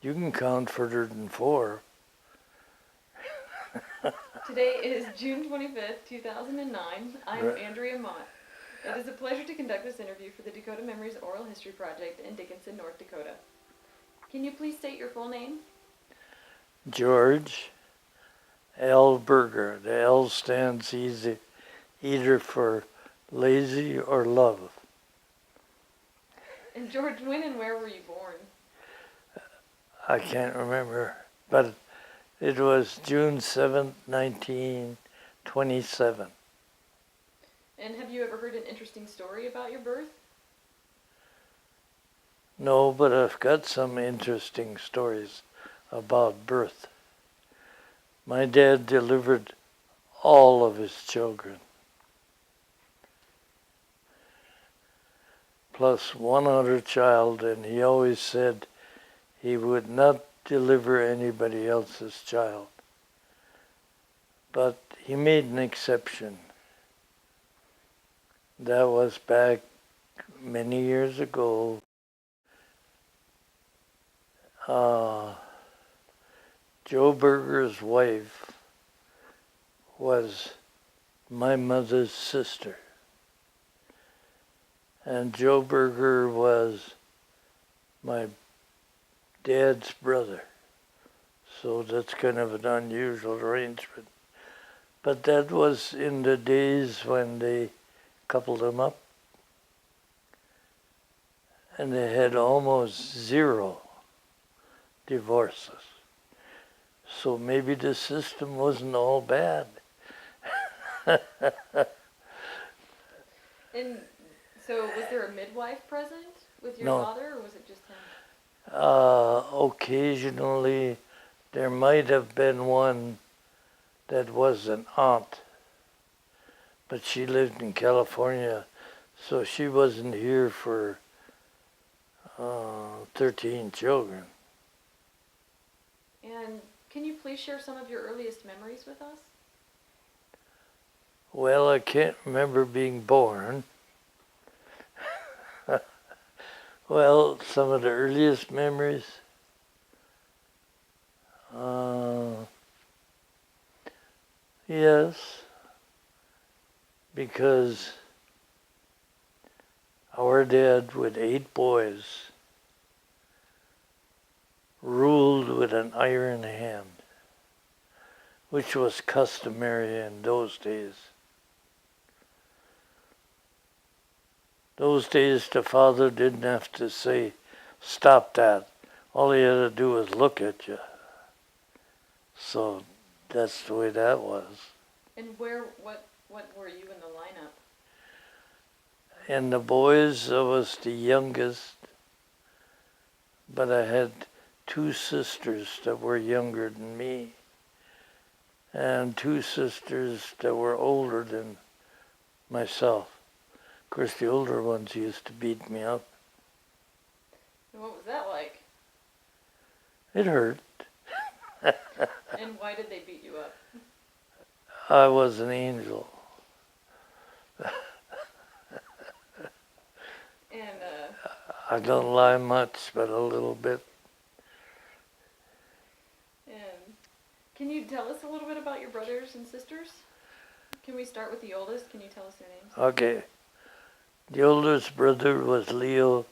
You can count further than 4. Today is June 25th, 2009. I'm Right. Andrea Mott. It is a pleasure to conduct this interview for the Dakota Memories Oral History Project in Dickinson, North Dakota. Can you please state your full name? George L. Berger. The L stands either for lazy or love. And George, when and where were you born? I can't remember, but it was June 7th, 1927. And have you ever heard an interesting story about your birth? No, but I've got some interesting stories about birth. My dad delivered all of his children, plus one other child, and he always said he would not deliver anybody else's child. But he made an exception. That was back many years ago. Joe Berger's wife was my mother's sister. And Joe Berger was my dad's brother. So that's kind of an unusual arrangement. But that was in the days when they coupled them up. And they had almost 0 divorces. So maybe the system wasn't all bad. And so was there a midwife present with your No. father, or was it just him? Occasionally, there might have been one that was an aunt, but she lived in California, so she wasn't here for 13 children. And can you please share some of your earliest memories with us? Well, I can't remember being born. Well, some of the earliest memories. Yes, because our dad, with 8 boys, ruled with an iron hand, which was customary in those days. Those days, the father didn't have to say, "Stop that." All he had to do was look at you. So that's the way that was. And what were you in the lineup? And the boys, I was the youngest, but I had 2 sisters that were younger than me, and 2 sisters that were older than myself. Of course, the older ones used to beat me up. And what was that like? It hurt. And why did they beat you up? I was an angel. And I don't lie much, but a little bit. and can you tell us a little bit about your brothers and sisters? Can we start with the oldest? Can you tell us their names? Okay. The oldest brother was Leo.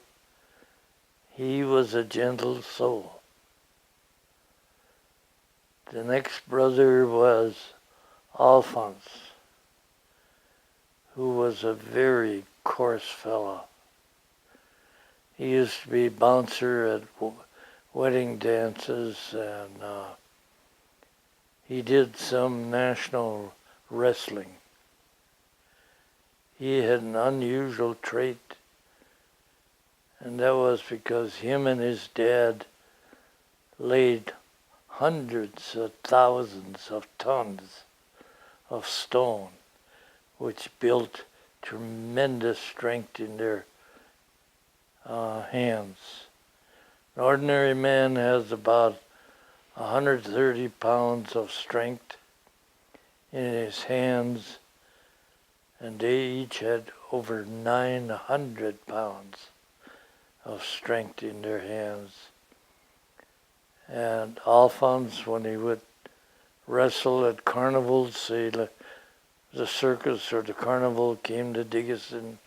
He was a gentle soul. The next brother was Alphonse, who was a very coarse fellow. He used to be bouncer at wedding dances, and he did some national wrestling. He had an unusual trait, and that was because him and his dad laid hundreds of thousands of tons of stone, which built tremendous strength in their hands. An ordinary man has about 130 pounds of strength in his hands, and they each had over 900 pounds of strength in their hands. And Alphonse, when he would wrestle at carnivals, say the circus or the carnival came to Dickinson,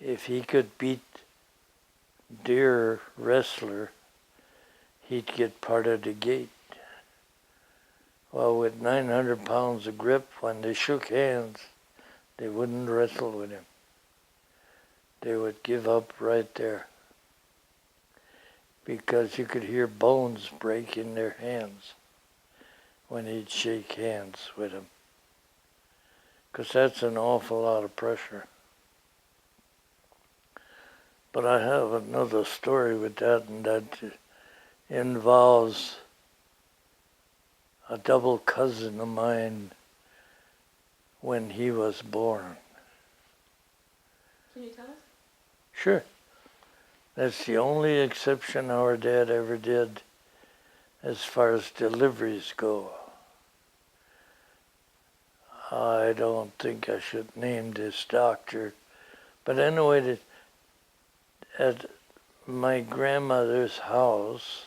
if he could beat dear wrestler, he'd get part of the gate. Well, with 900 pounds of grip, when they shook hands, they wouldn't wrestle with him. They would give up right there, because you could hear bones break in their hands when he'd shake hands with him, because that's an awful lot of pressure. But I have another story with that, and that involves a double cousin of mine when he was born. Can you tell us? Sure. That's the only exception our dad ever did as far as deliveries go. I don't think I should name this doctor, but anyway, at my grandmother's house,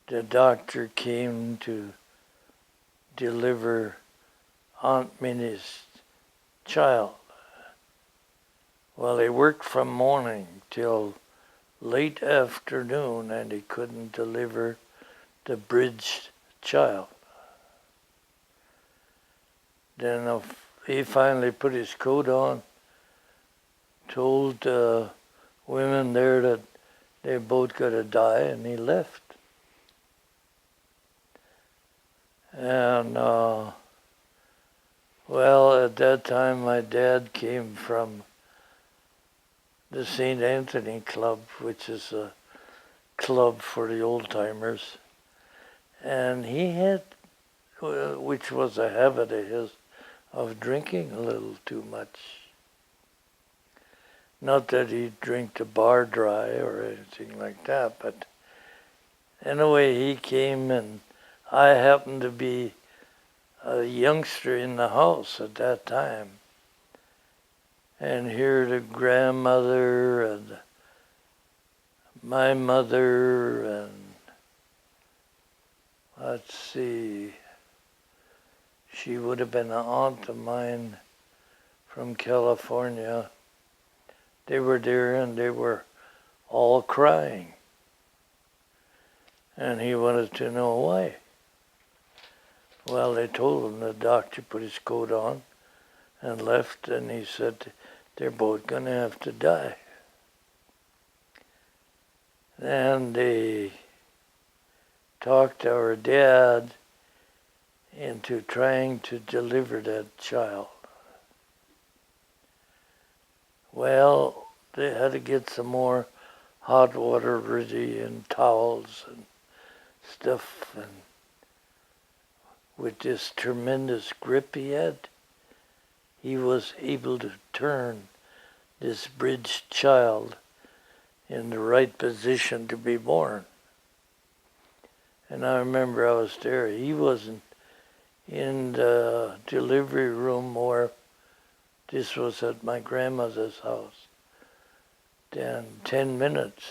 the doctor came to deliver Aunt Minnie's child. Well, he worked from morning till late afternoon, and he couldn't deliver the bridged child. Then he finally put his coat on, told the women there that they both got to die, and he left. And, well, at that time, my dad came from the St. Anthony Club, which is a club for the old-timers. And he had, which was a habit of his, of drinking a little too much. Not that he'd drink the bar dry or anything like that, but anyway, he came, and I happened to be a youngster in the house at that time. And here the grandmother and my mother and, let's see, she would have been an aunt of mine from California. They were there, and they were all crying. And he wanted to know why. Well, they told him the doctor put his coat on and left, and he said they're both going to have to die. And they talked our dad into trying to deliver that child. Well, they had to get some more hot water ready and towels and stuff, and with this tremendous grip he had, he was able to turn this bridged child in the right position to be born. And I remember I was there. He wasn't in the delivery room, or this was at my grandmother's house. Then 10 minutes,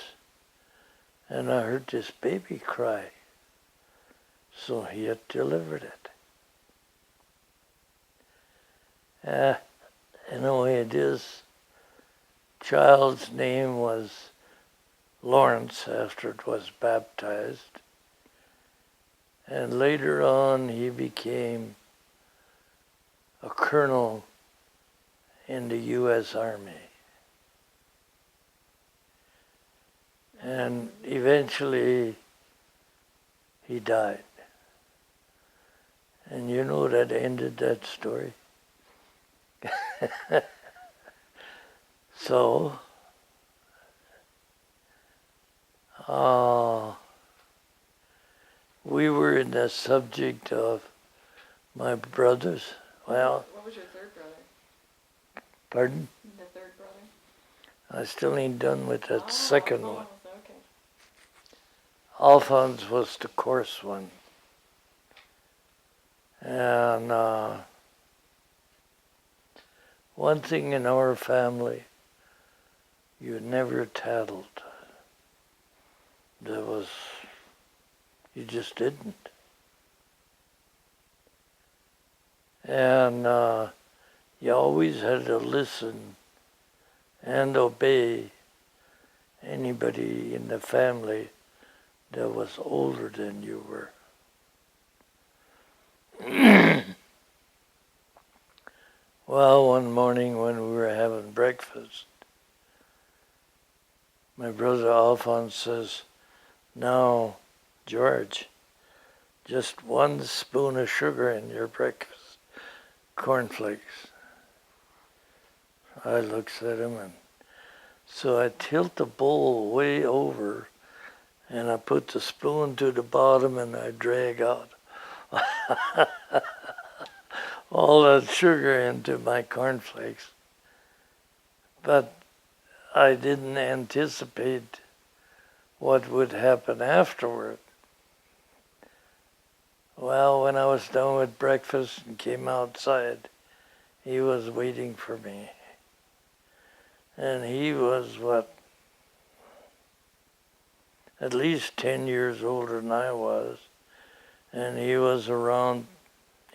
and I heard this baby cry. So he had delivered it. Anyway, this child's name was Lawrence after it was baptized. And later on, he became a colonel in the U.S. Army. And eventually, he died. And you know that ended that story. So, we were in the subject of my brothers. Well, what was your third brother? Pardon? The third brother? I still ain't done with that second one. Okay. Alphonse was the coarse one. And one thing in our family, you never tattled. You just didn't. And you always had to listen and obey anybody in the family that was older than you were. Well, one morning when we were having breakfast, my brother Alphonse says, "Now, George, just 1 spoon of sugar in your breakfast, cornflakes." I looks at him, and so I tilt the bowl way over, and I put the spoon to the bottom, and I drag out all that sugar into my cornflakes. But I didn't anticipate what would happen afterward. Well, when I was done with breakfast and came outside, he was waiting for me. And he was, at least 10 years older than I was. And he was around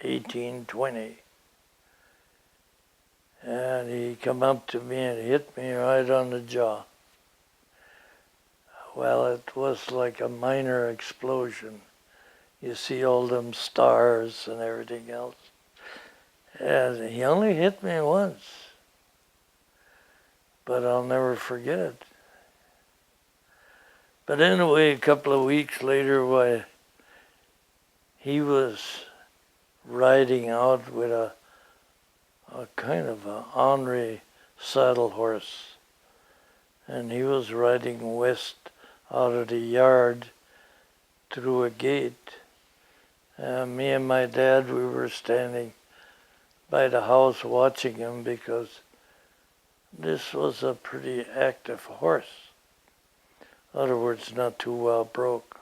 18, 20. And he come up to me and hit me right on the jaw. Well, it was like a minor explosion. You see all them stars and everything else. And he only hit me once. But I'll never forget it. But anyway, a couple of weeks later, he was riding out with a kind of a ornery saddle horse. And he was riding west out of the yard through a gate. Me and my dad, we were standing by the house watching him because this was a pretty active horse. In other words, not too well broke.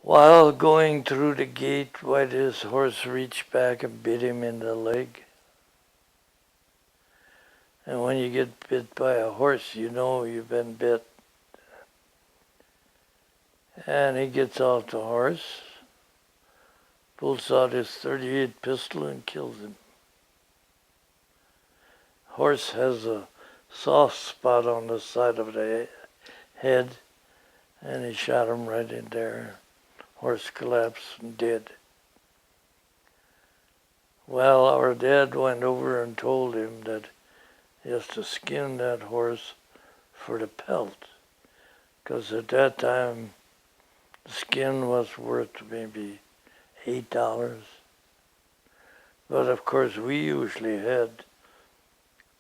While going through the gate, his horse reached back and bit him in the leg. And when you get bit by a horse, you know you've been bit. And he gets off the horse, pulls out his .38 pistol and kills him. Horse has a soft spot on the side of the head, and he shot him right in there. Horse collapsed and dead. Well, our dad went over and told him that he has to skin that horse for the pelt, because at that time the skin was worth maybe $8. But of course we usually had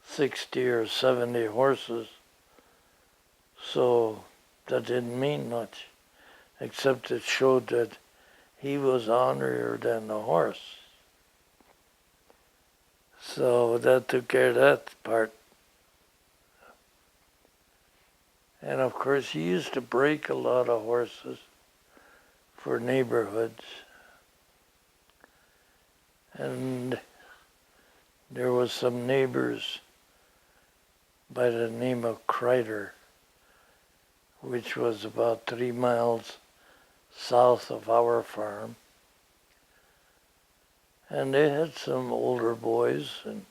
60 or 70 horses, so that didn't mean much, except it showed that he was ornerier than the horse. So that took care of that part. And of course he used to break a lot of horses for neighborhoods. And there was some neighbors by the name of Kreider, which was about 3 miles south of our farm. And they had some older boys, and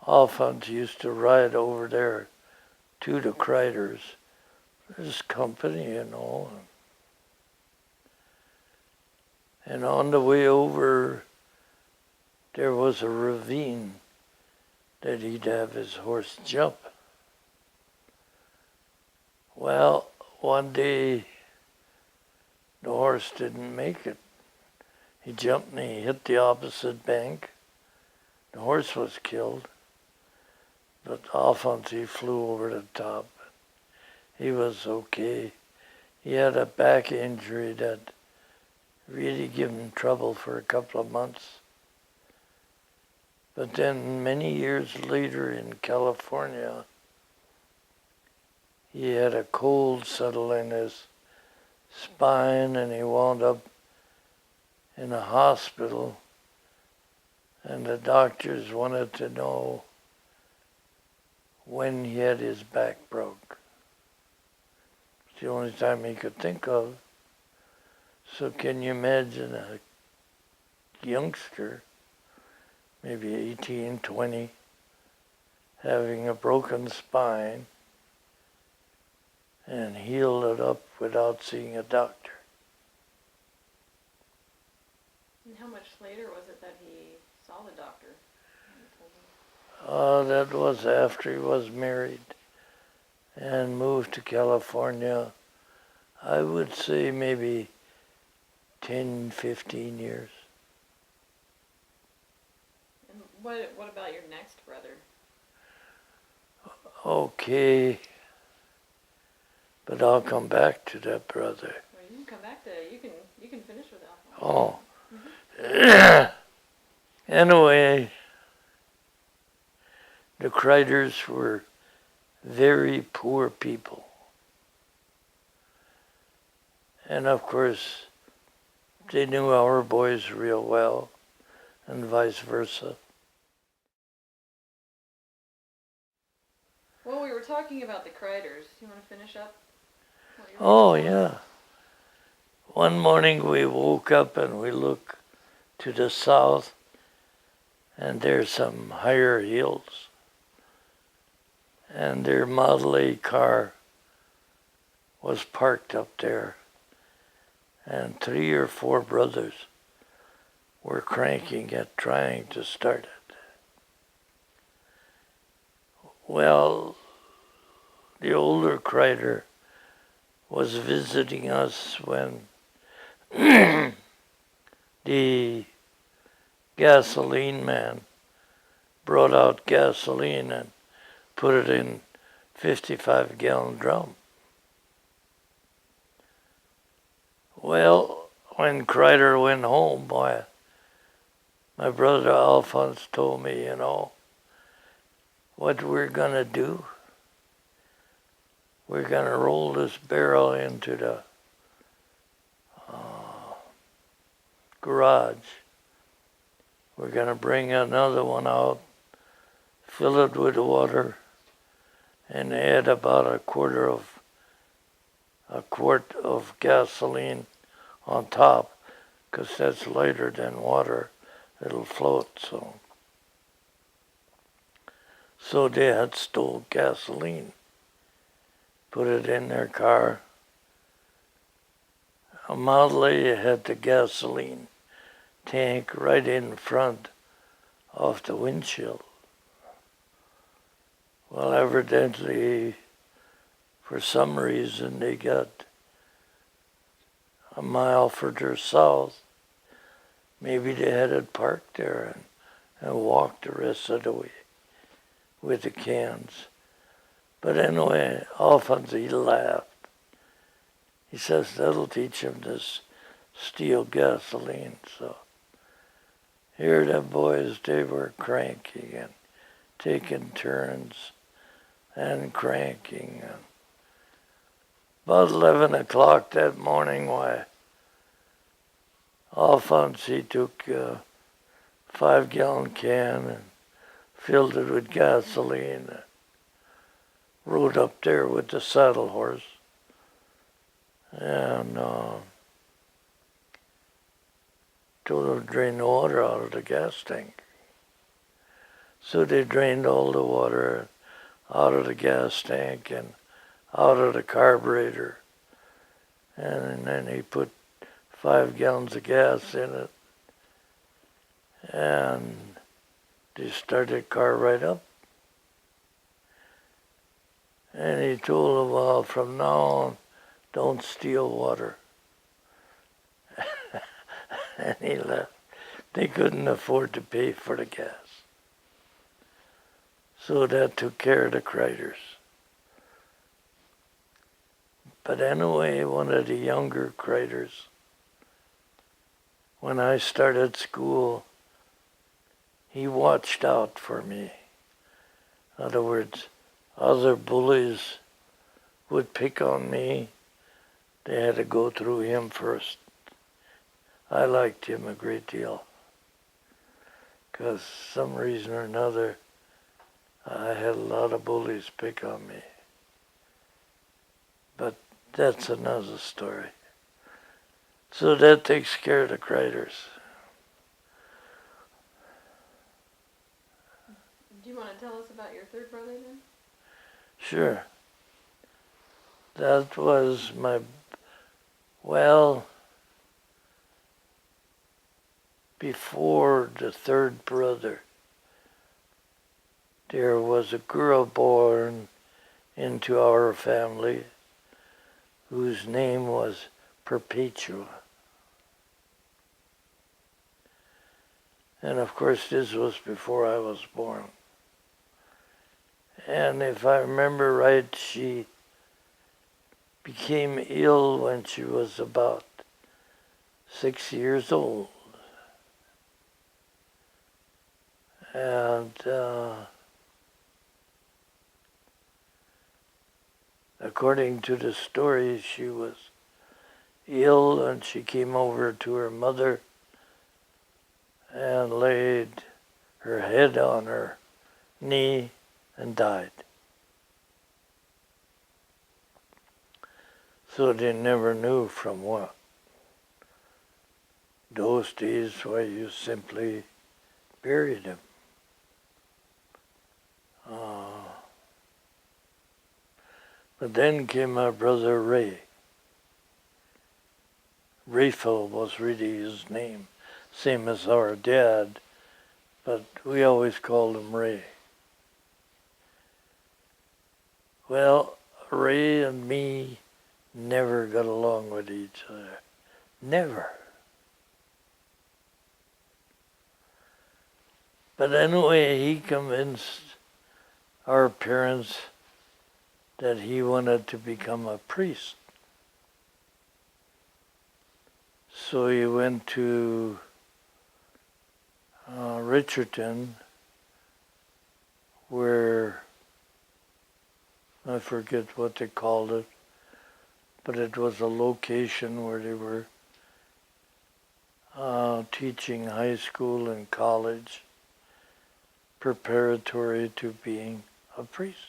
Alphonse used to ride over there to the Kreiders. There's company, you know. And on the way over, there was a ravine that he'd have his horse jump. Well, one day, the horse didn't make it. He jumped and he hit the opposite bank. The horse was killed, but Alphonse, he flew over the top. He was okay. He had a back injury that really gave him trouble for a couple of months. But then many years later in California, he had a cold settle in his spine and he wound up in a hospital, and the doctors wanted to know when he had his back broke. It's the only time he could think of. So can you imagine a youngster, maybe 18, 20, having a broken spine and heal it up without seeing a doctor? And how much later was it that he saw the doctor? That was after he was married and moved to California. I would say maybe 10, 15 years. And what about your next brother? Okay, but I'll come back to that brother. Well, you can come back to you can finish with Alphonse. Oh. Mm-hmm. Anyway, the Kreiders were very poor people. And of course, they knew our boys real well, and vice versa. Well, we were talking about the Kreiders. You want to finish up? Oh, yeah. One morning we woke up and we looked to the south, and there's some higher hills. And their Model A car was parked up there. And 3 or 4 brothers were cranking it, trying to start it. Well, the older Kreider was visiting us when the gasoline man brought out gasoline and put it in 55-gallon drum. Well, when Kreider went home, my brother Alphonse told me, what we're going to do. We're going to roll this barrel into the garage. We're going to bring another one out, fill it with water, and add about a quart of gasoline on top, because that's lighter than water. It'll float. So they had stole gasoline, put it in their car. A Model A had the gasoline tank right in front of the windshield. Well, evidently, for some reason, they got a mile further south. Maybe they had it parked there and walked the rest of the way with the cans. But anyway, Alphonse, he laughed. He says that'll teach him to steal gasoline. So here the boys, they were cranking and taking turns and cranking. And about 11 o'clock that morning, Alphonse, he took a 5-gallon can and filled it with gasoline and rode up there with the saddle horse. And told them to drain the water out of the gas tank. So they drained all the water out of the gas tank and out of the carburetor. And then he put 5 gallons of gas in it. And they started the car right up. And he told them, well, from now on, don't steal water. And he left. They couldn't afford to pay for the gas. So that took care of the Kreiders. But anyway, one of the younger Kreiders, when I started school, he watched out for me. In other words, other bullies would pick on me. They had to go through him first. I liked him a great deal, because some reason or another, I had a lot of bullies pick on me. But that's another story. So that takes care of the Kriders. Do you want to tell us about your third brother then? Sure. That was well, before the third brother, there was a girl born into our family whose name was Perpetua. And of course, this was before I was born. And if I remember right, she became ill when she was about 6 years old. And according to the story, she was ill and she came over to her mother and laid her head on her knee and died. So they never knew from what. Those days where you simply buried him. But then came my brother Ray. Raphael was really his name, same as our dad, but we always called him Ray. Well, Ray and me never got along with each other. Never. But anyway, he convinced our parents that he wanted to become a priest. So he went to Richardton, where I forget what they called it, but it was a location where they were teaching high school and college preparatory to being a priest.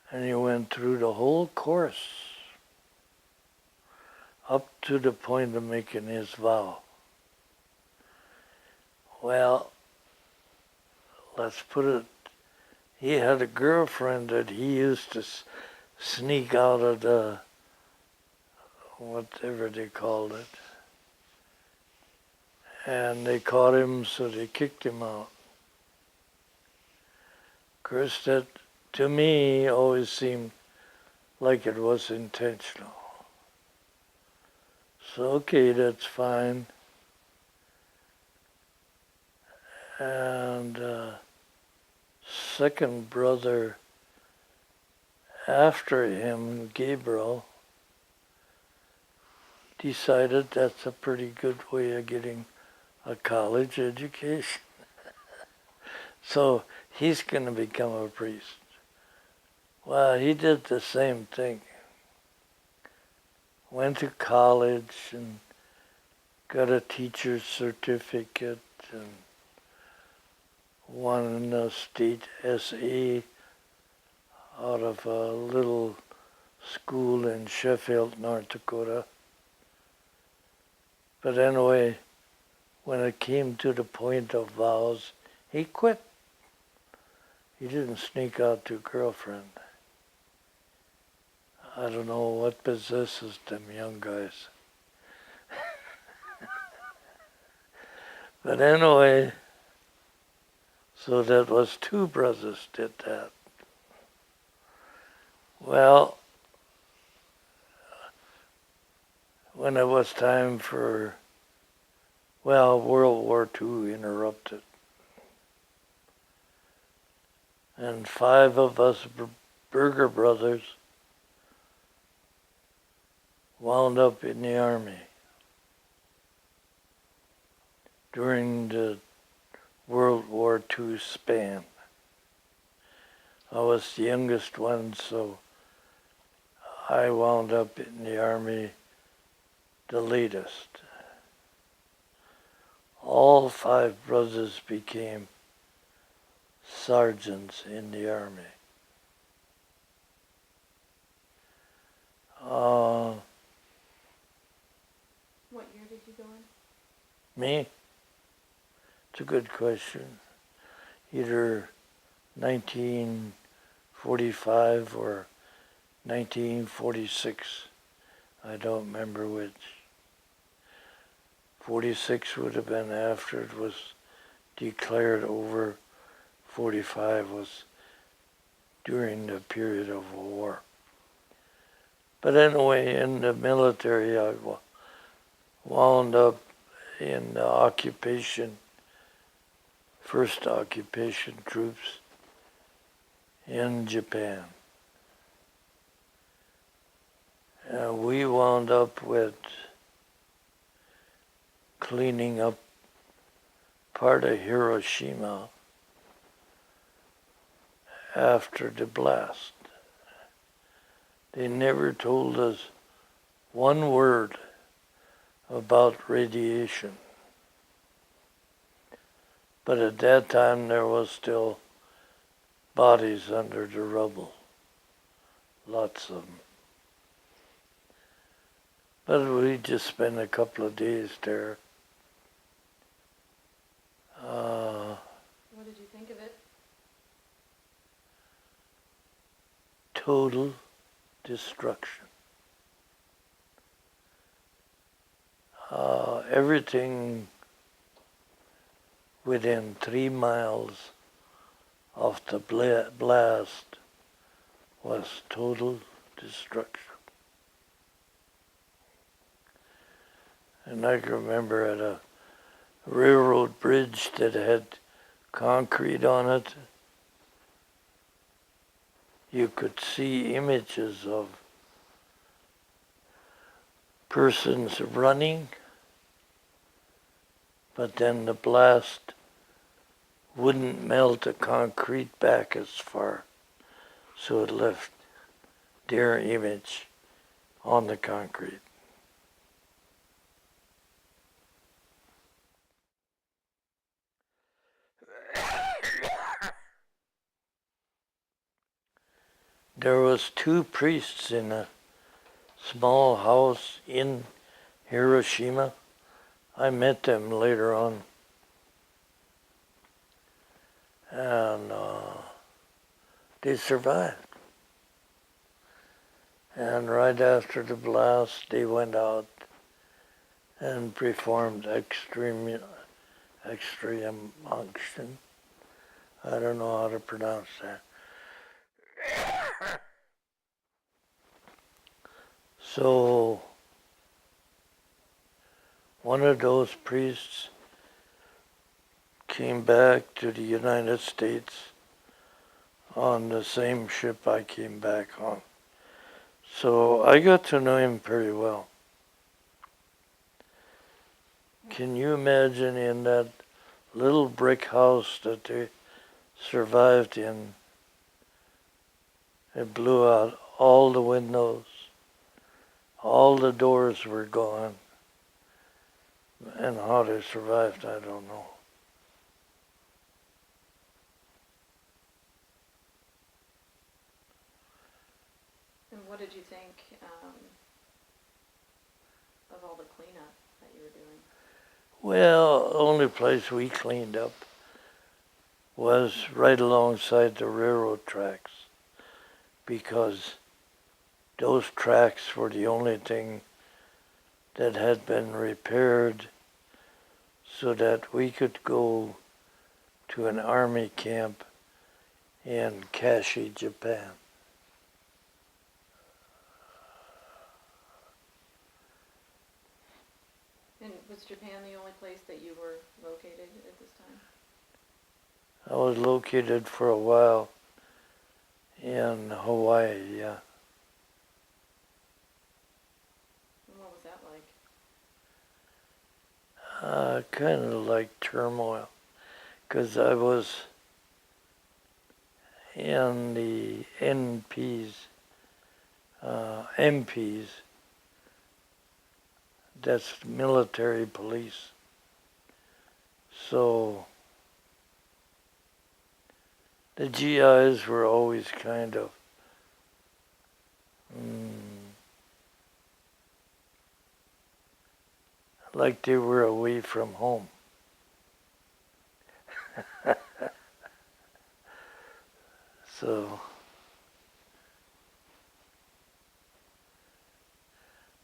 And he went through the whole course up to the point of making his vow. Well, let's put it, he had a girlfriend that he used to sneak out of the, whatever they called it. And they caught him, so they kicked him out. Of course, that to me always seemed like it was intentional. So, okay, that's fine. And second brother after him, Gabriel, decided that's a pretty good way of getting a college education. So he's going to become a priest. Well, he did the same thing. Went to college and got a teacher's certificate and won a state SA out of a little school in Sheffield, North Dakota. But anyway, when it came to the point of vows, he quit. He didn't sneak out to a girlfriend. I don't know what possesses them young guys. But anyway, so that was two brothers did that. Well, when it was time for, World War II interrupted. And 5 of us Berger brothers wound up in the army during the World War II span. I was the youngest one, so I wound up in the army the latest. All 5 brothers became sergeants in the Army. What year did you go in? Me? It's a good question. Either 1945 or 1946. I don't remember which. 46 would have been after it was declared over. 45 was during the period of war. But anyway, in the military, I wound up in the first occupation troops in Japan. We wound up with cleaning up part of Hiroshima after the blast. They never told us one word about radiation. But at that time there was still bodies under the rubble. Lots of them. But we just spent a couple of days there. What did you think of it? Total destruction. Everything within 3 miles of the blast was total destruction. And I can remember at a railroad bridge that had concrete on it, you could see images of persons running, but then the blast wouldn't melt the concrete back as far, so it left their image on the concrete. There was 2 priests in a small house in Hiroshima. I met them later on. And they survived. And right after the blast, they went out and performed extreme unction. I don't know how to pronounce that. So one of those priests came back to the United States on the same ship I came back on. So I got to know him pretty well. Can you imagine in that little brick house that they survived in? It blew out all the windows. All the doors were gone. And how they survived, I don't know. And what did you think of all the cleanup that you were doing? Well, the only place we cleaned up was right alongside the railroad tracks, because those tracks were the only thing that had been repaired so that we could go to an army camp in Kashi, Japan. And was Japan the only place that you were located at this time? I was located for a while in Hawaii, yeah. And what was that like? Kind of like turmoil, because I was in the MPs, that's military police. So the GIs were always kind of like they were away from home. So,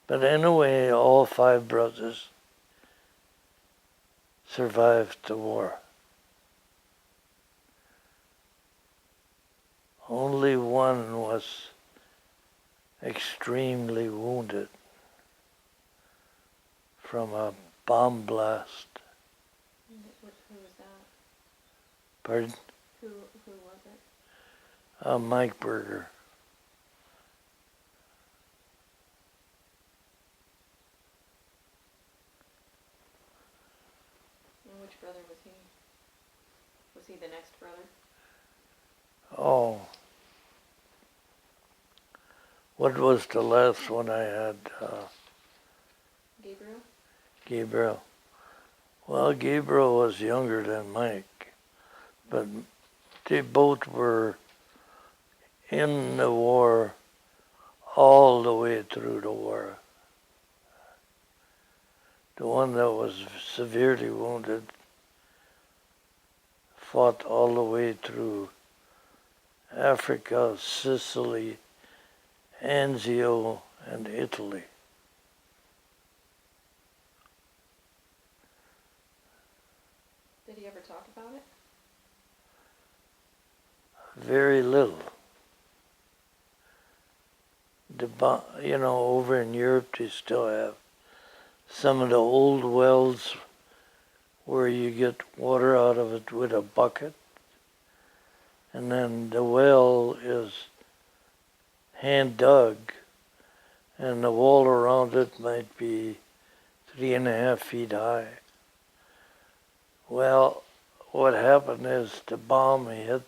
but anyway, all 5 brothers survived the war. Only one was extremely wounded from a bomb blast. Who was that? Pardon? Who was it? Mike Berger. And which brother was he? Was he the next brother? Oh. What was the last one I had? Gabriel? Gabriel. Well, Gabriel was younger than Mike, but they both were in the war all the way through the war. The one that was severely wounded fought all the way through Africa, Sicily, Anzio, and Italy. Did he ever talk about it? Very little. Over in Europe, they still have some of the old wells where you get water out of it with a bucket. And then the well is hand dug, and the wall around it might be 3.5 feet high. Well, what happened is the bomb hit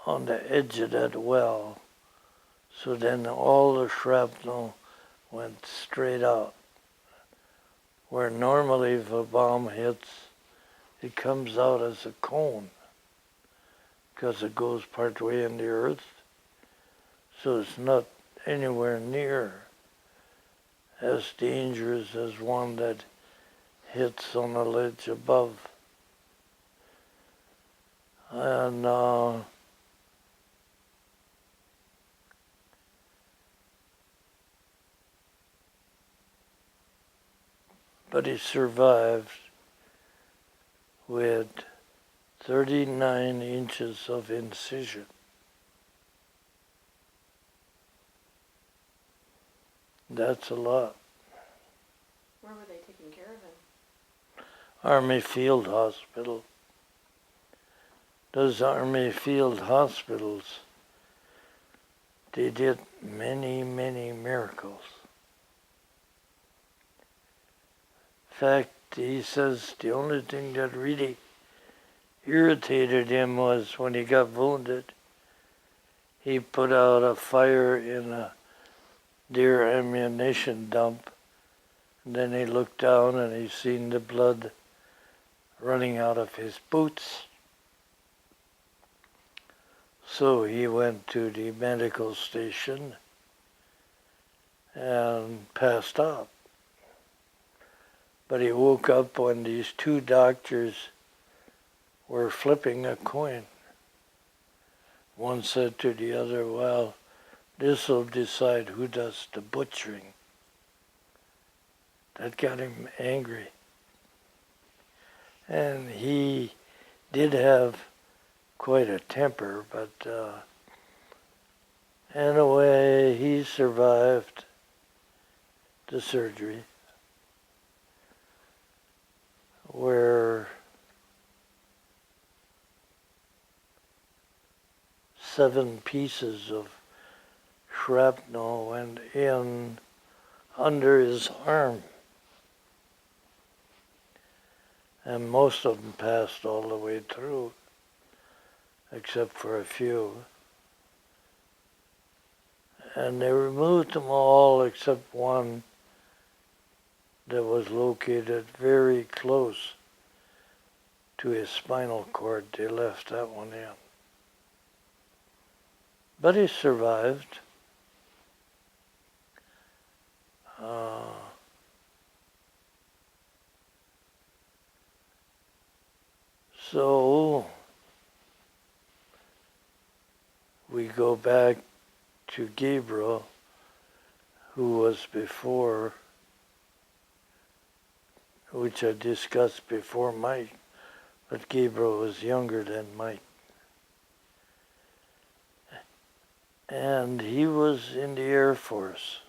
on the edge of that well, so then all the shrapnel went straight out. Where normally if a bomb hits, it comes out as a cone, because it goes part way in the earth, so it's not anywhere near as dangerous as one that hits on a ledge above. And but he survived with 39 inches of incision. That's a lot. Where were they taking care of him? Army Field Hospital. Those Army Field Hospitals, they did many, many miracles. In fact, he says the only thing that really irritated him was when he got wounded, he put out a fire in their ammunition dump, and then he looked down and he seen the blood running out of his boots. So he went to the medical station and passed out. But he woke up when these 2 doctors were flipping a coin. One said to the other, well, this will decide who does the butchering. That got him angry. And he did have quite a temper, but anyway, he survived the surgery, where 7 pieces of shrapnel went in under his arm. And most of them passed all the way through, except for a few. And they removed them all except one that was located very close to his spinal cord. They left that one in. But he survived. So we go back to Gabriel, who was before, which I discussed before Mike, but Gabriel was younger than Mike. And he was in the Air Force.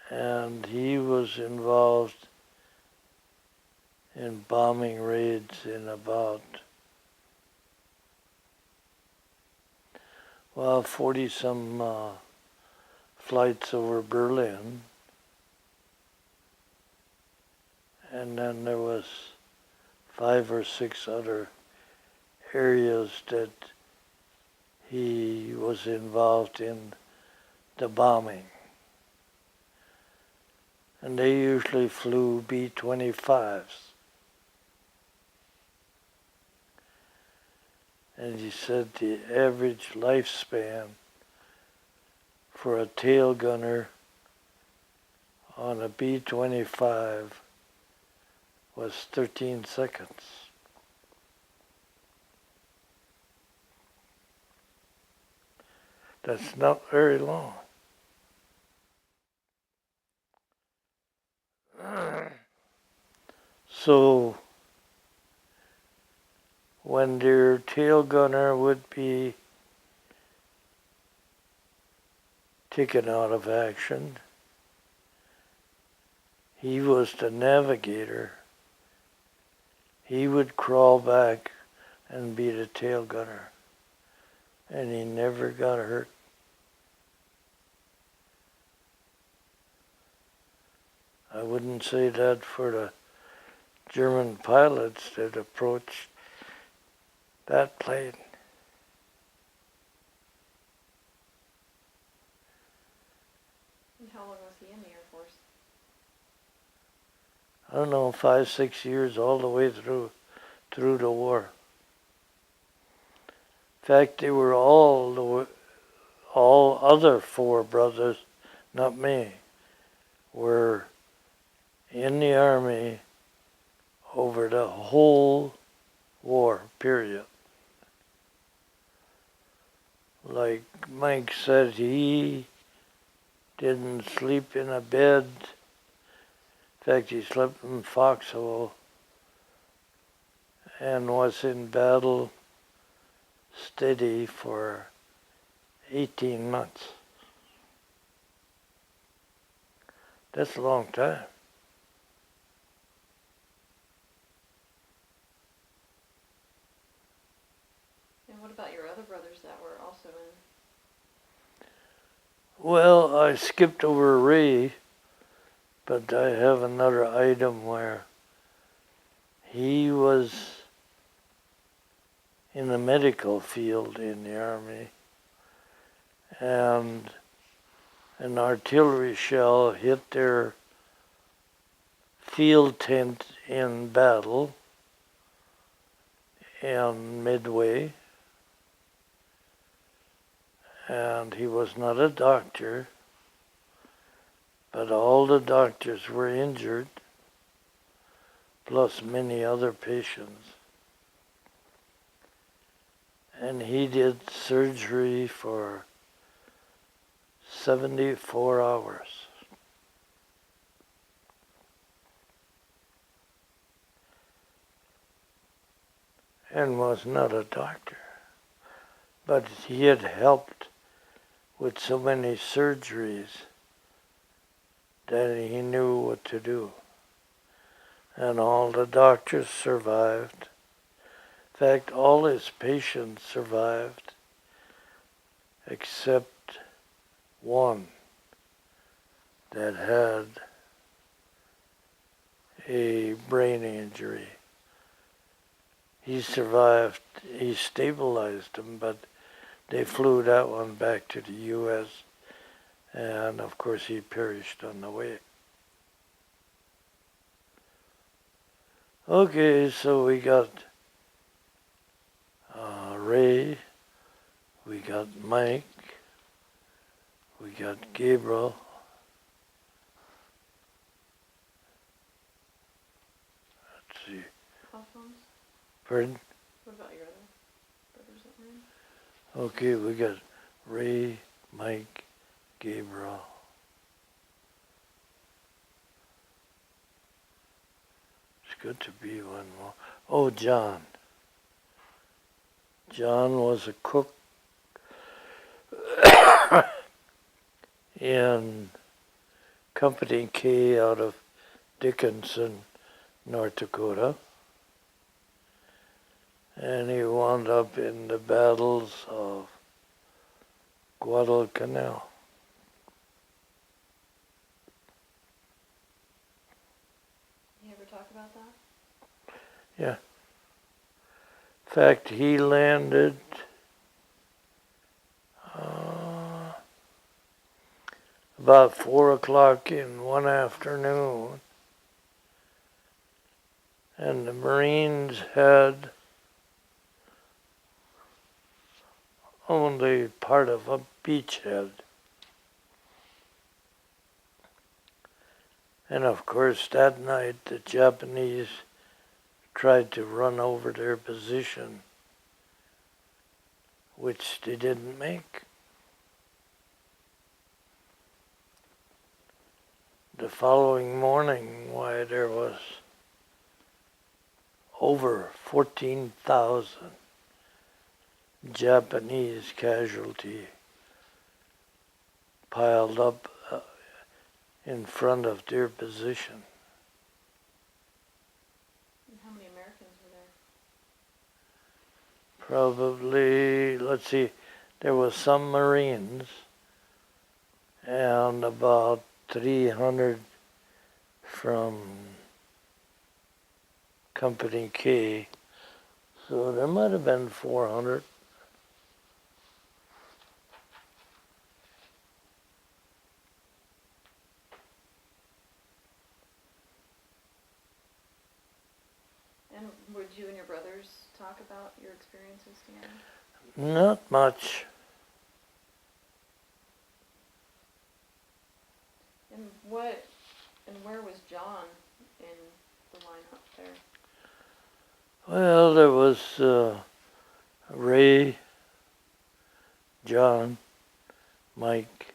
And he was involved in bombing raids in about, 40-some flights over Berlin. And then there was 5 or 6 other areas that he was involved in the bombing. And they usually flew B-25s. And he said the average lifespan for a tail gunner on a B-25 was 13 seconds. That's not very long. So when their tail gunner would be taken out of action, he was the navigator. He would crawl back and be the tail gunner. And he never got hurt. I wouldn't say that for the German pilots that approached that plane. And how long was he in the Air Force? I don't know, 5, 6 years, all the way through the war. In fact, they were all other 4 brothers, not me, were in the Army over the whole war, period. Like Mike said, he didn't sleep in a bed. In fact, he slept in foxhole and was in battle steady for 18 months. That's a long time. And what about your other brothers that were also in? Well, I skipped over Ray, but I have another item where he was in the medical field in the Army, and an artillery shell hit their field tent in battle in Midway, and he was not a doctor, but all the doctors were injured, plus many other patients. And he did surgery for 74 hours. And was not a doctor. But he had helped with so many surgeries that he knew what to do. And all the doctors survived. In fact, all his patients survived except one that had a brain injury. He survived, he stabilized him, but they flew that one back to the U.S., and of course he perished on the way. Okay, so we got Ray, we got Mike, we got Gabriel. Let's see. Alphonse? Pardon? What about your other brothers that were in? Okay, we got Ray, Mike, Gabriel. It's good to be one more. Oh, John. John was a cook in Company K out of Dickinson, North Dakota. And he wound up in the battles of Guadalcanal. You ever talk about that? Yeah. In fact, he landed about 4 o'clock in one afternoon, and the Marines had only part of a beachhead. And of course, that night, the Japanese tried to run over their position, which they didn't make. The following morning, why, there was over 14,000 Japanese casualty piled up in front of their position. And how many Americans were there? Probably, let's see, there was some Marines and about 300 from Company K. So there might have been 400. And would you and your brothers talk about your experiences together? Not much. And where was John in the lineup there? Well, there was Ray, John, Mike,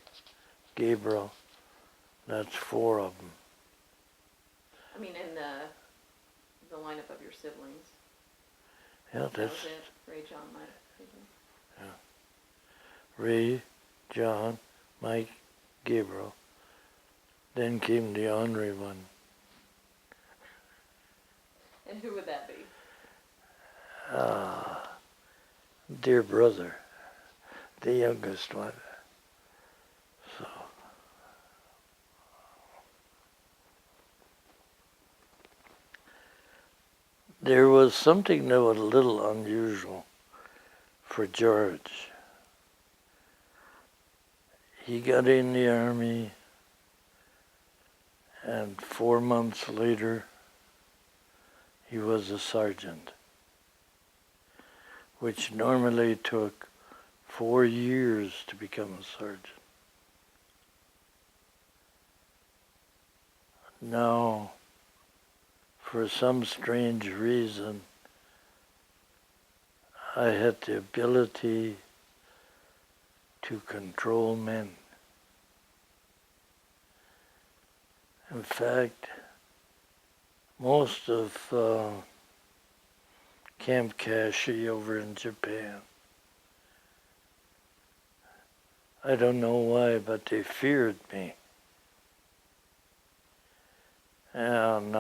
Gabriel. That's 4 of them. I mean, in the lineup of your siblings. Yeah, That that's was it. Ray, John, Mike. Ray, John, Mike, Gabriel. Then came the honorary one. And who would that be? Dear brother, the youngest one. So there was something that was a little unusual for George. He got in the Army, and 4 months later, he was a sergeant, which normally took 4 years to become a sergeant. Now, for some strange reason, I had the ability to control men. In fact, most of Camp Kashi over in Japan, I don't know why, but they feared me. And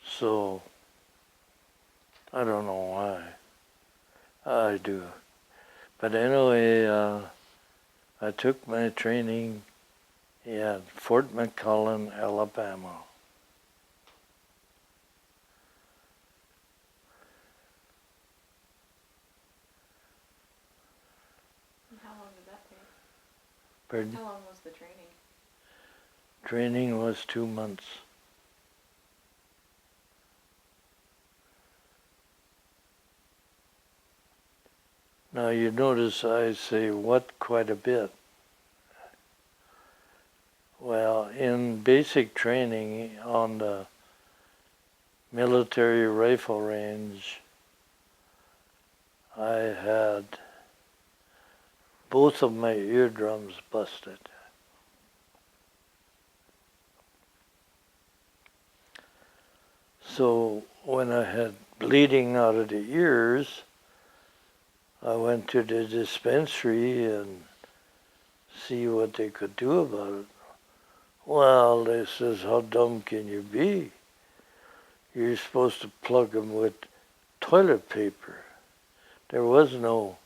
so, I don't know why. I do. But anyway, I took my training at Fort McClellan, Alabama. And how long did that take? Pardon? How long was the training? Training was 2 months. Now you notice I say what quite a bit. Well, in basic training on the military rifle range, I had both of my eardrums busted. So when I had bleeding out of the ears, I went to the dispensary and see what they could do about it. Well, they says, how dumb can you be? You're supposed to plug them with toilet paper. There was no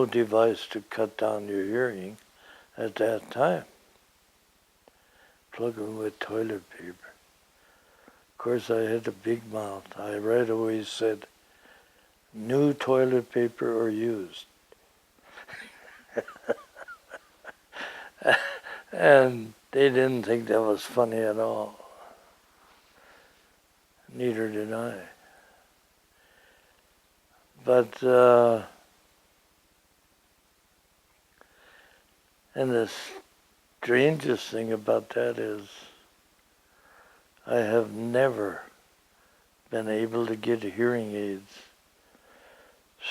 device to cut down your hearing at that time. Plug them with toilet paper. Of course, I had a big mouth. I right away said, new toilet paper or used. And they didn't think that was funny at all. Neither did I. But, and the strangest thing about that is I have never been able to get hearing aids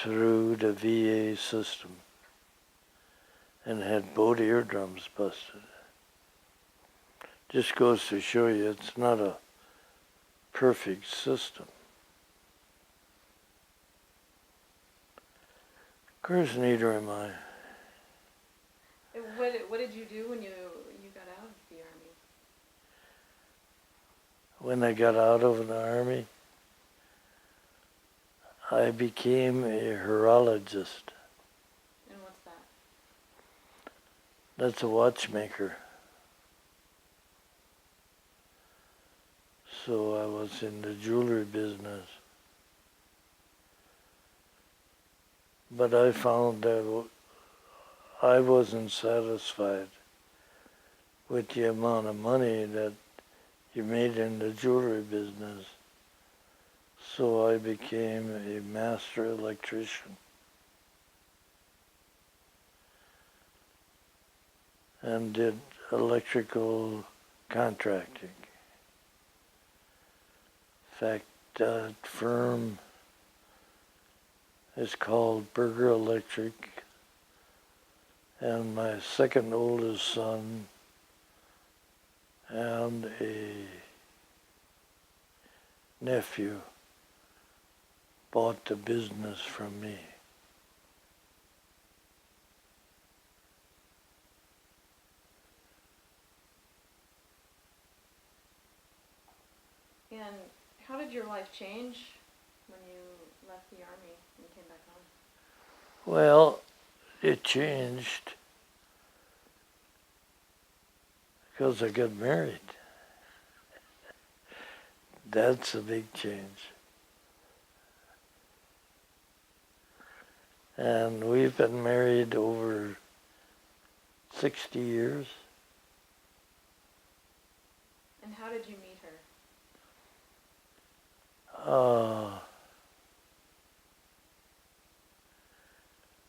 through the VA system and had both eardrums busted. Just goes to show you it's not a perfect system. Of course, neither am I. What did you do when you got out of the Army? When I got out of the Army, I became a horologist. And what's that? That's a watchmaker. So I was in the jewelry business. But I found that I wasn't satisfied with the amount of money that you made in the jewelry business. So I became a master electrician. And did electrical contracting. In fact, that firm is called Berger Electric, and my second oldest son and a nephew bought the business from me. And how did your life change when you left the Army and came back home? Well, it changed because I got married. That's a big change. And we've been married over 60 years. And how did you meet her?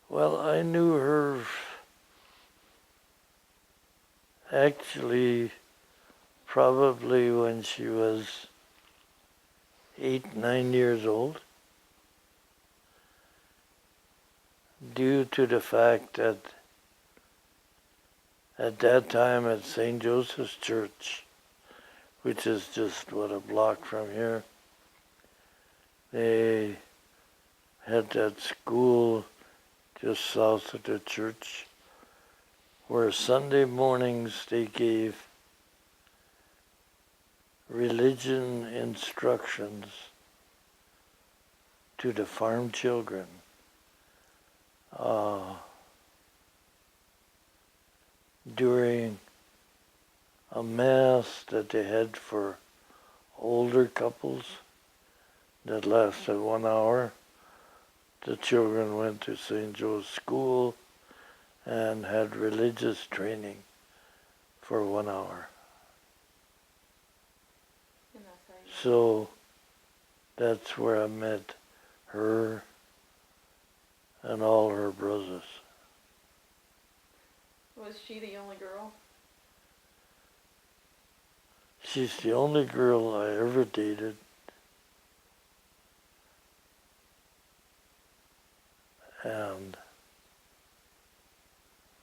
Well, I knew her actually probably when she was 8, 9 years old, due to the fact that at that time at St. Joseph's Church, which is just a block from here, they had that school just south of the church where Sunday mornings they gave religion instructions to the farm children. During a mass that they had for older couples that lasted 1 hour, the children went to St. Joe's School and had religious training for 1 hour. And that's how you So that's where I met her and all her brothers. Was she the only girl? She's the only girl I ever dated. And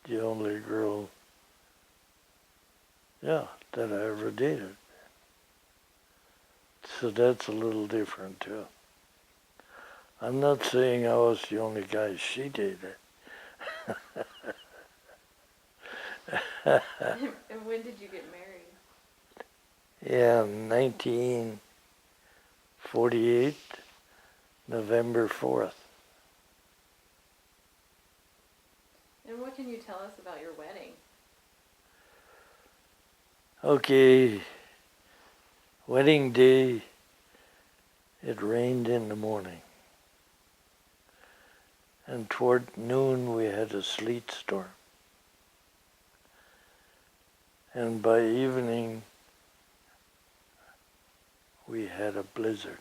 the only girl, that I ever dated. So that's a little different too. I'm not saying I was the only guy she dated. And when did you get married? Yeah, 1948, November 4th. And what can you tell us about your wedding? Okay, wedding day, it rained in the morning. And toward noon we had a sleet storm. And by evening we had a blizzard.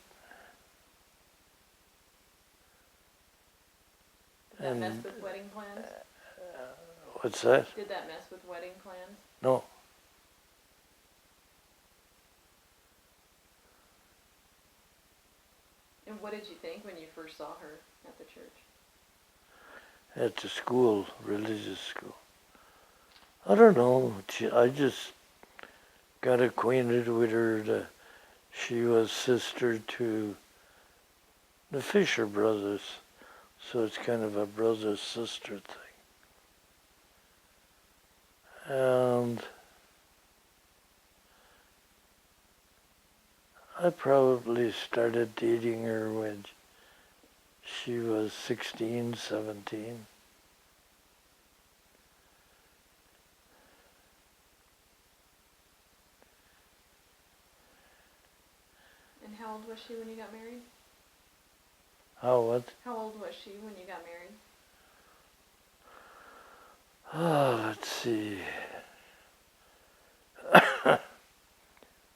Did that mess with wedding plans? What's that? Did that mess with wedding plans? No. And what did you think when you first saw her at the church? At the school, religious school. I don't know. I just got acquainted with her. She was sister to the Fisher brothers, so it's kind of a brother-sister thing. And I probably started dating her when she was 16, 17. And how old was she when you got married? What? How old was she when you got married? Let's see.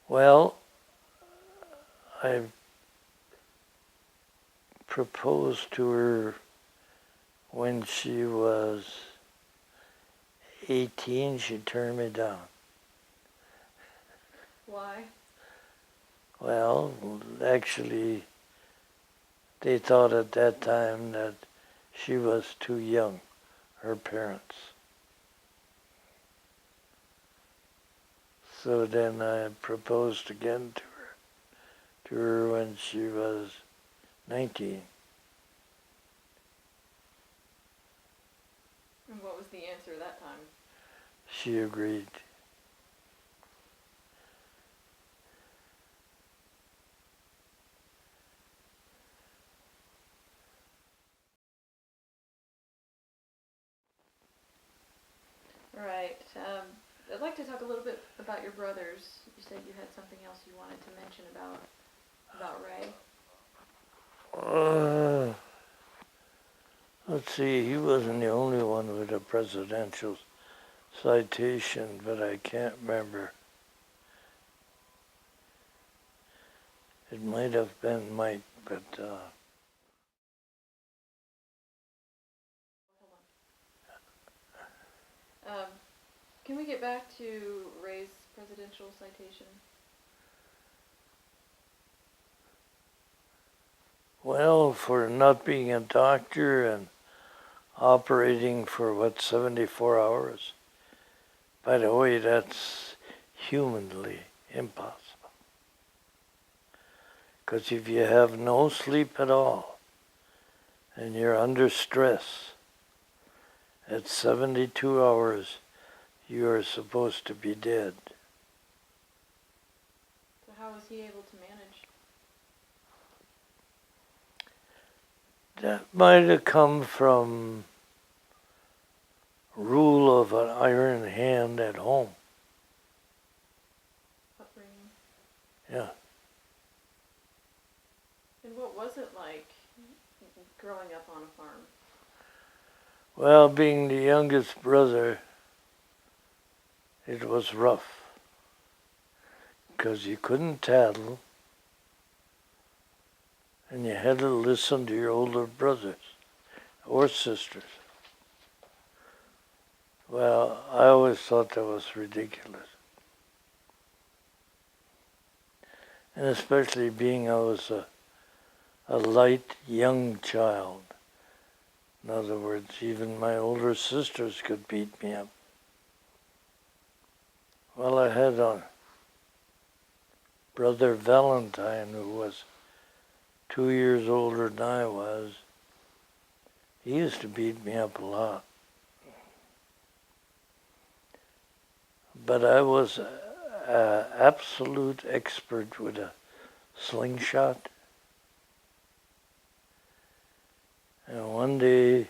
Well, I proposed to her when she was 18. She turned me down. Why? Well, actually, they thought at that time that she was too young, her parents. So then I proposed again to her when she was 19. And what was the answer that time? She agreed. All right. I'd like to talk a little bit about your brothers. You said you had something else you wanted to mention about Ray. Let's see, he wasn't the only one with a presidential citation, but I can't remember. It might have been Mike, but Can we get back to Ray's presidential citation? well, for not being a doctor and operating for 74 hours. By the way, that's humanly impossible. Because if you have no sleep at all and you're under stress, at 72 hours, you are supposed to be dead. So how was he able to manage? That might have come from rule of an iron hand at home. Upbringing. Yeah. And what was it like growing up on a farm? Well, being the youngest brother, it was rough. Because you couldn't tattle, and you had to listen to your older brothers. or sisters. Well, I always thought that was ridiculous. And especially being I was a light young child. In other words, even my older sisters could beat me up. Well, I had a brother Valentine who was 2 years older than I was. He used to beat me up a lot. But I was an absolute expert with a slingshot. And one day,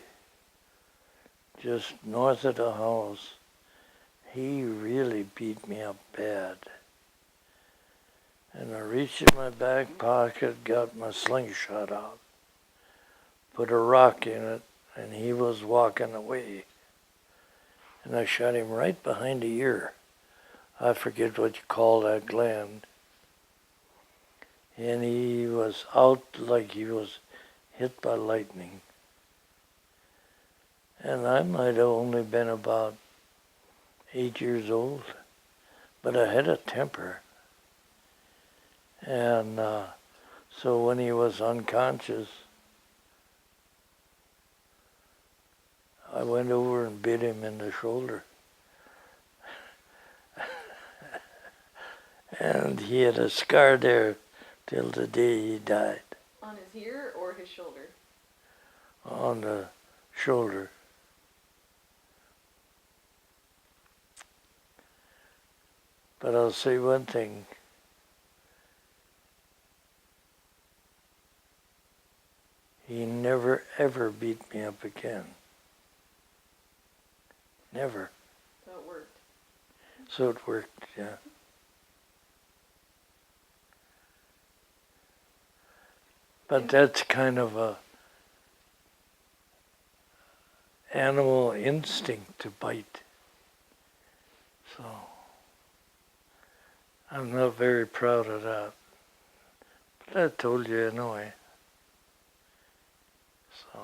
just north of the house, he really beat me up bad. And I reached in my back pocket, got my slingshot out, put a rock in it, and he was walking away. And I shot him right behind the ear. I forget what you call that gland. And he was out like he was hit by lightning. And I might have only been about 8 years old, but I had a temper. And so when he was unconscious, I went over and bit him in the shoulder. And he had a scar there till the day he died. On his ear or his shoulder? On the shoulder. But I'll say one thing. He never, ever beat me up again. Never. So it worked. So it worked, yeah. But that's kind of a animal instinct to bite. So I'm not very proud of that. But I told you anyway. So.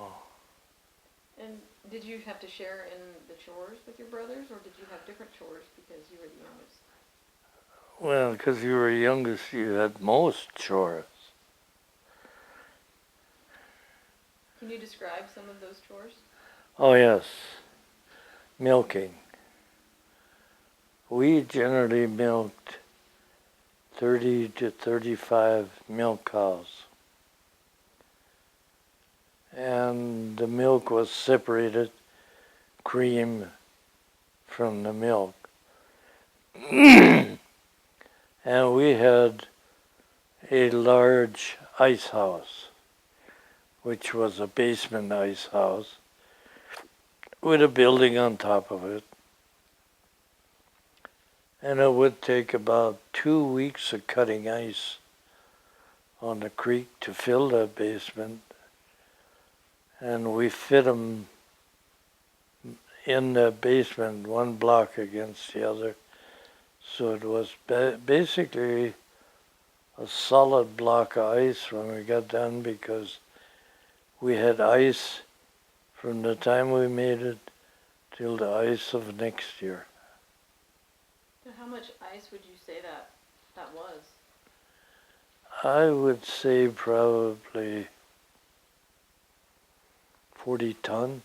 And did you have to share in the chores with your brothers, or did you have different chores because you were the youngest? Well, because you were youngest, you had most chores. Can you describe some of those chores? Oh, yes. Milking. We generally milked 30 to 35 milk cows. And the milk was separated, cream from the milk. And we had a large ice house, which was a basement ice house with a building on top of it. And it would take about 2 weeks of cutting ice on the creek to fill that basement. And we fit them in the basement, one block against the other. So it was basically a solid block of ice when we got done, because we had ice from the time we made it till the ice of next year. So how much ice would you say that was? I would say probably 40 ton.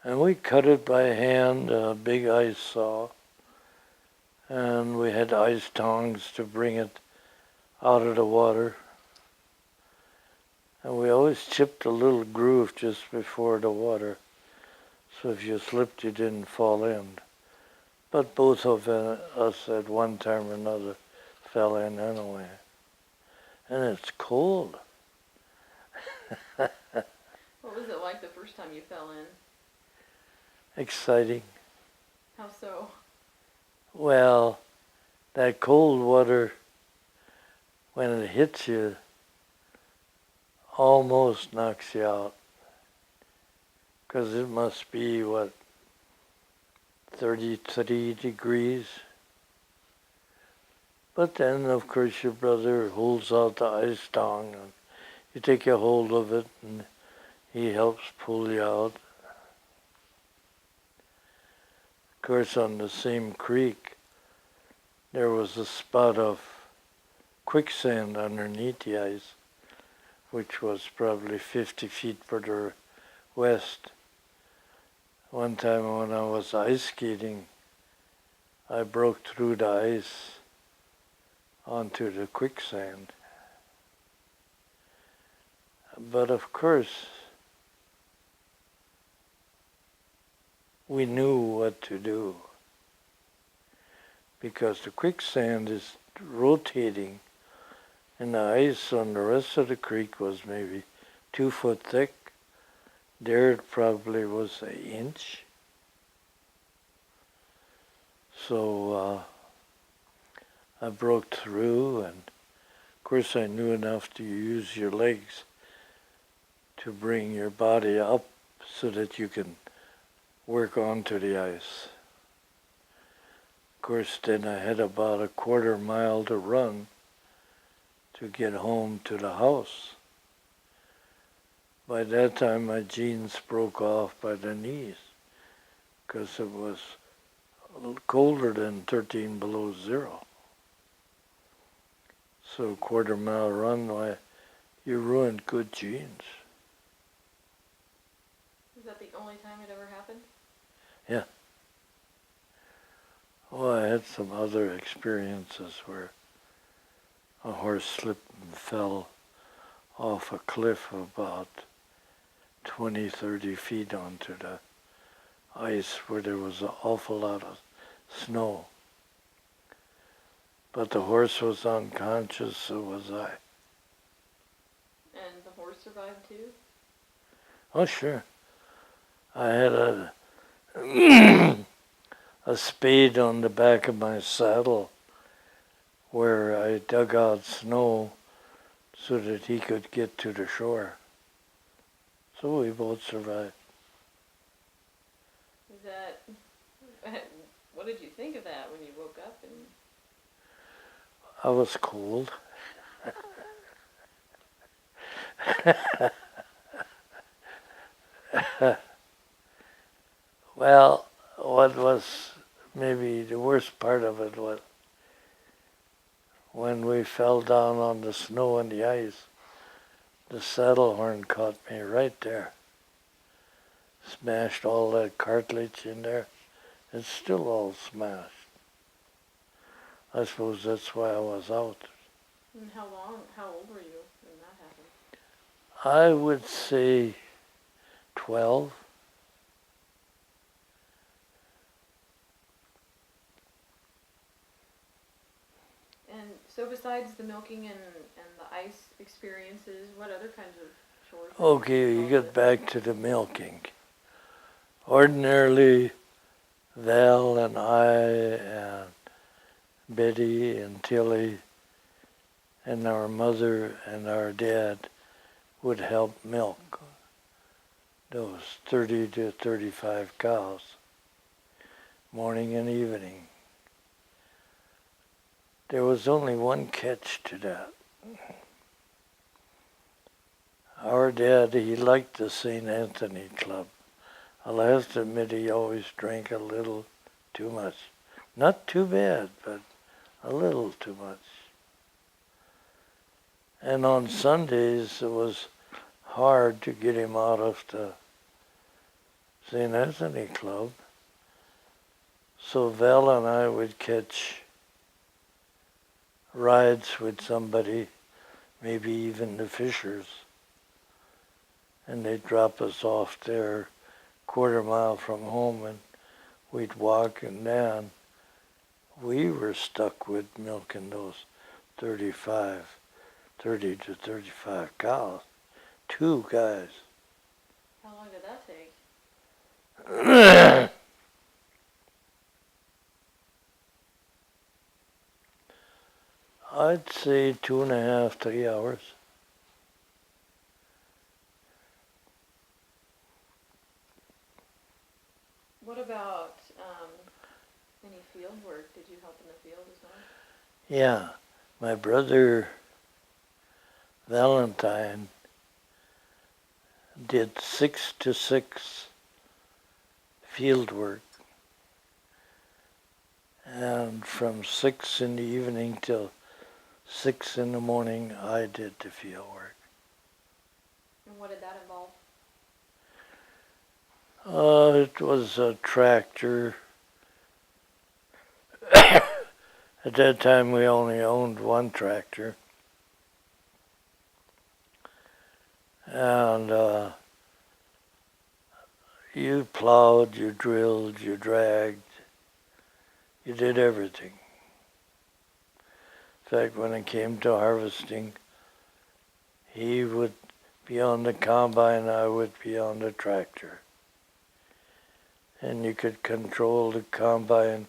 And we cut it by hand, a big ice saw. And we had ice tongs to bring it out of the water. And we always chipped a little groove just before the water, so if you slipped, you didn't fall in. But both of us at one time or another fell in anyway. And it's cold. What was it like the first time you fell in? Exciting. How so? Well, that cold water, when it hits you, almost knocks you out. Because it must be, 33 degrees. But then, of course, your brother holds out the ice tong, and you take a hold of it, and he helps pull you out. Of course, on the same creek, there was a spot of quicksand underneath the ice, which was probably 50 feet further west. One time when I was ice skating, I broke through the ice onto the quicksand. But of course, we knew what to do because the quicksand is rotating and the ice on the rest of the creek was maybe 2 foot thick. There it probably was an inch. So I broke through, and of course I knew enough to use your legs to bring your body up so that you can work onto the ice. Of course, then I had about a quarter mile to run to get home to the house. By that time, my jeans broke off by the knees because it was colder than 13 below zero. So quarter mile run, why, you ruined good jeans. Is that the only time it ever happened? Yeah. Oh, I had some other experiences where a horse slipped and fell off a cliff about 20, 30 feet onto the ice where there was an awful lot of snow. But the horse was unconscious, so was I. And the horse survived too? Oh, sure. I had a spade on the back of my saddle where I dug out snow so that he could get to the shore. So we both survived. Is that... What did you think of that when you woke up? And I was cold. Well, what was maybe the worst part of it was when we fell down on the snow and the ice, the saddle horn caught me right there. Smashed all that cartilage in there. It's still all smashed. I suppose that's why I was out. And how old were you when that happened? I would say 12. And so besides the milking and the ice experiences, what other kinds of chores? Okay, you get back to the milking. Ordinarily, Val and I and Betty and Tilly and our mother and our dad would help milk those 30 to 35 cows, morning and evening. There was only one catch to that. Our dad, he liked the St. Anthony Club. I'll have to admit he always drank a little too much. Not too bad, but a little too much. And on Sundays, it was hard to get him out of the St. Anthony Club. So Val and I would catch rides with somebody, maybe even the Fishers, and they'd drop us off there quarter mile from home, and we'd walk, and then we were stuck with milking those 30 to 35 cows. 2 guys. How long did that take? I'd say 2.5, 3 hours. What about any field work? Did you help in the field as well? Yeah, my brother Valentine did 6 to 6 field work, and from 6 in the evening till 6 in the morning I did the field work. And what did that involve? It was a tractor. At that time we only owned one tractor. And you plowed, you drilled, you dragged, you did everything. In fact, when it came to harvesting, he would be on the combine, I would be on the tractor. And you could control the combine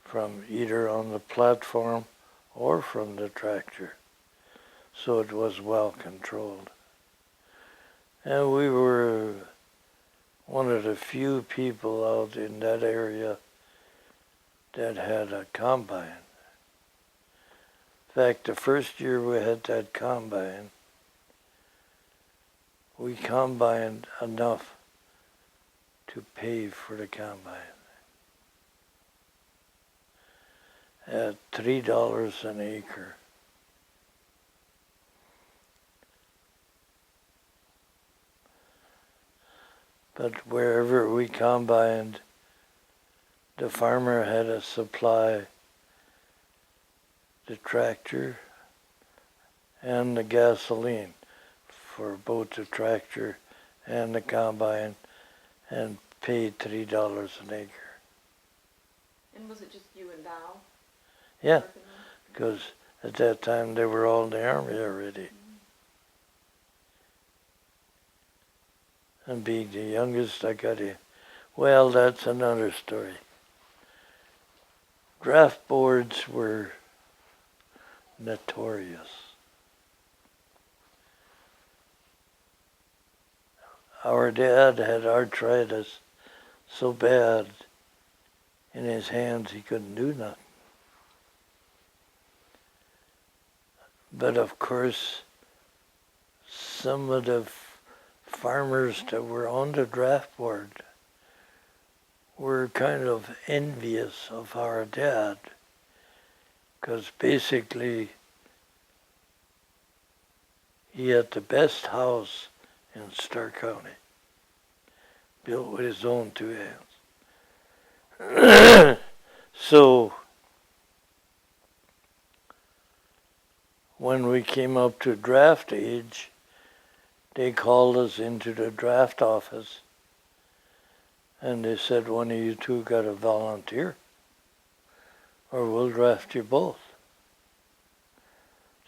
from either on the platform or from the tractor. So it was well controlled. And we were one of the few people out in that area that had a combine. In fact, the first year we had that combine, we combined enough to pay for the combine at $3 an acre. But wherever we combined, the farmer had to supply the tractor and the gasoline for both the tractor and the combine, and paid $3 an acre. And was it just you and Val? Yeah, because at that time they were all in the army already. Mm-hmm. And being the youngest, I got in. Well, that's another story. Draft boards were notorious. Our dad had arthritis so bad in his hands he couldn't do nothing. But of course, some of the farmers that were on the draft board were kind of envious of our dad, because basically he had the best house in Starr County, built with his own 2 hands. So when we came up to draft age, they called us into the draft office and they said, one of you two got to volunteer or we'll draft you both.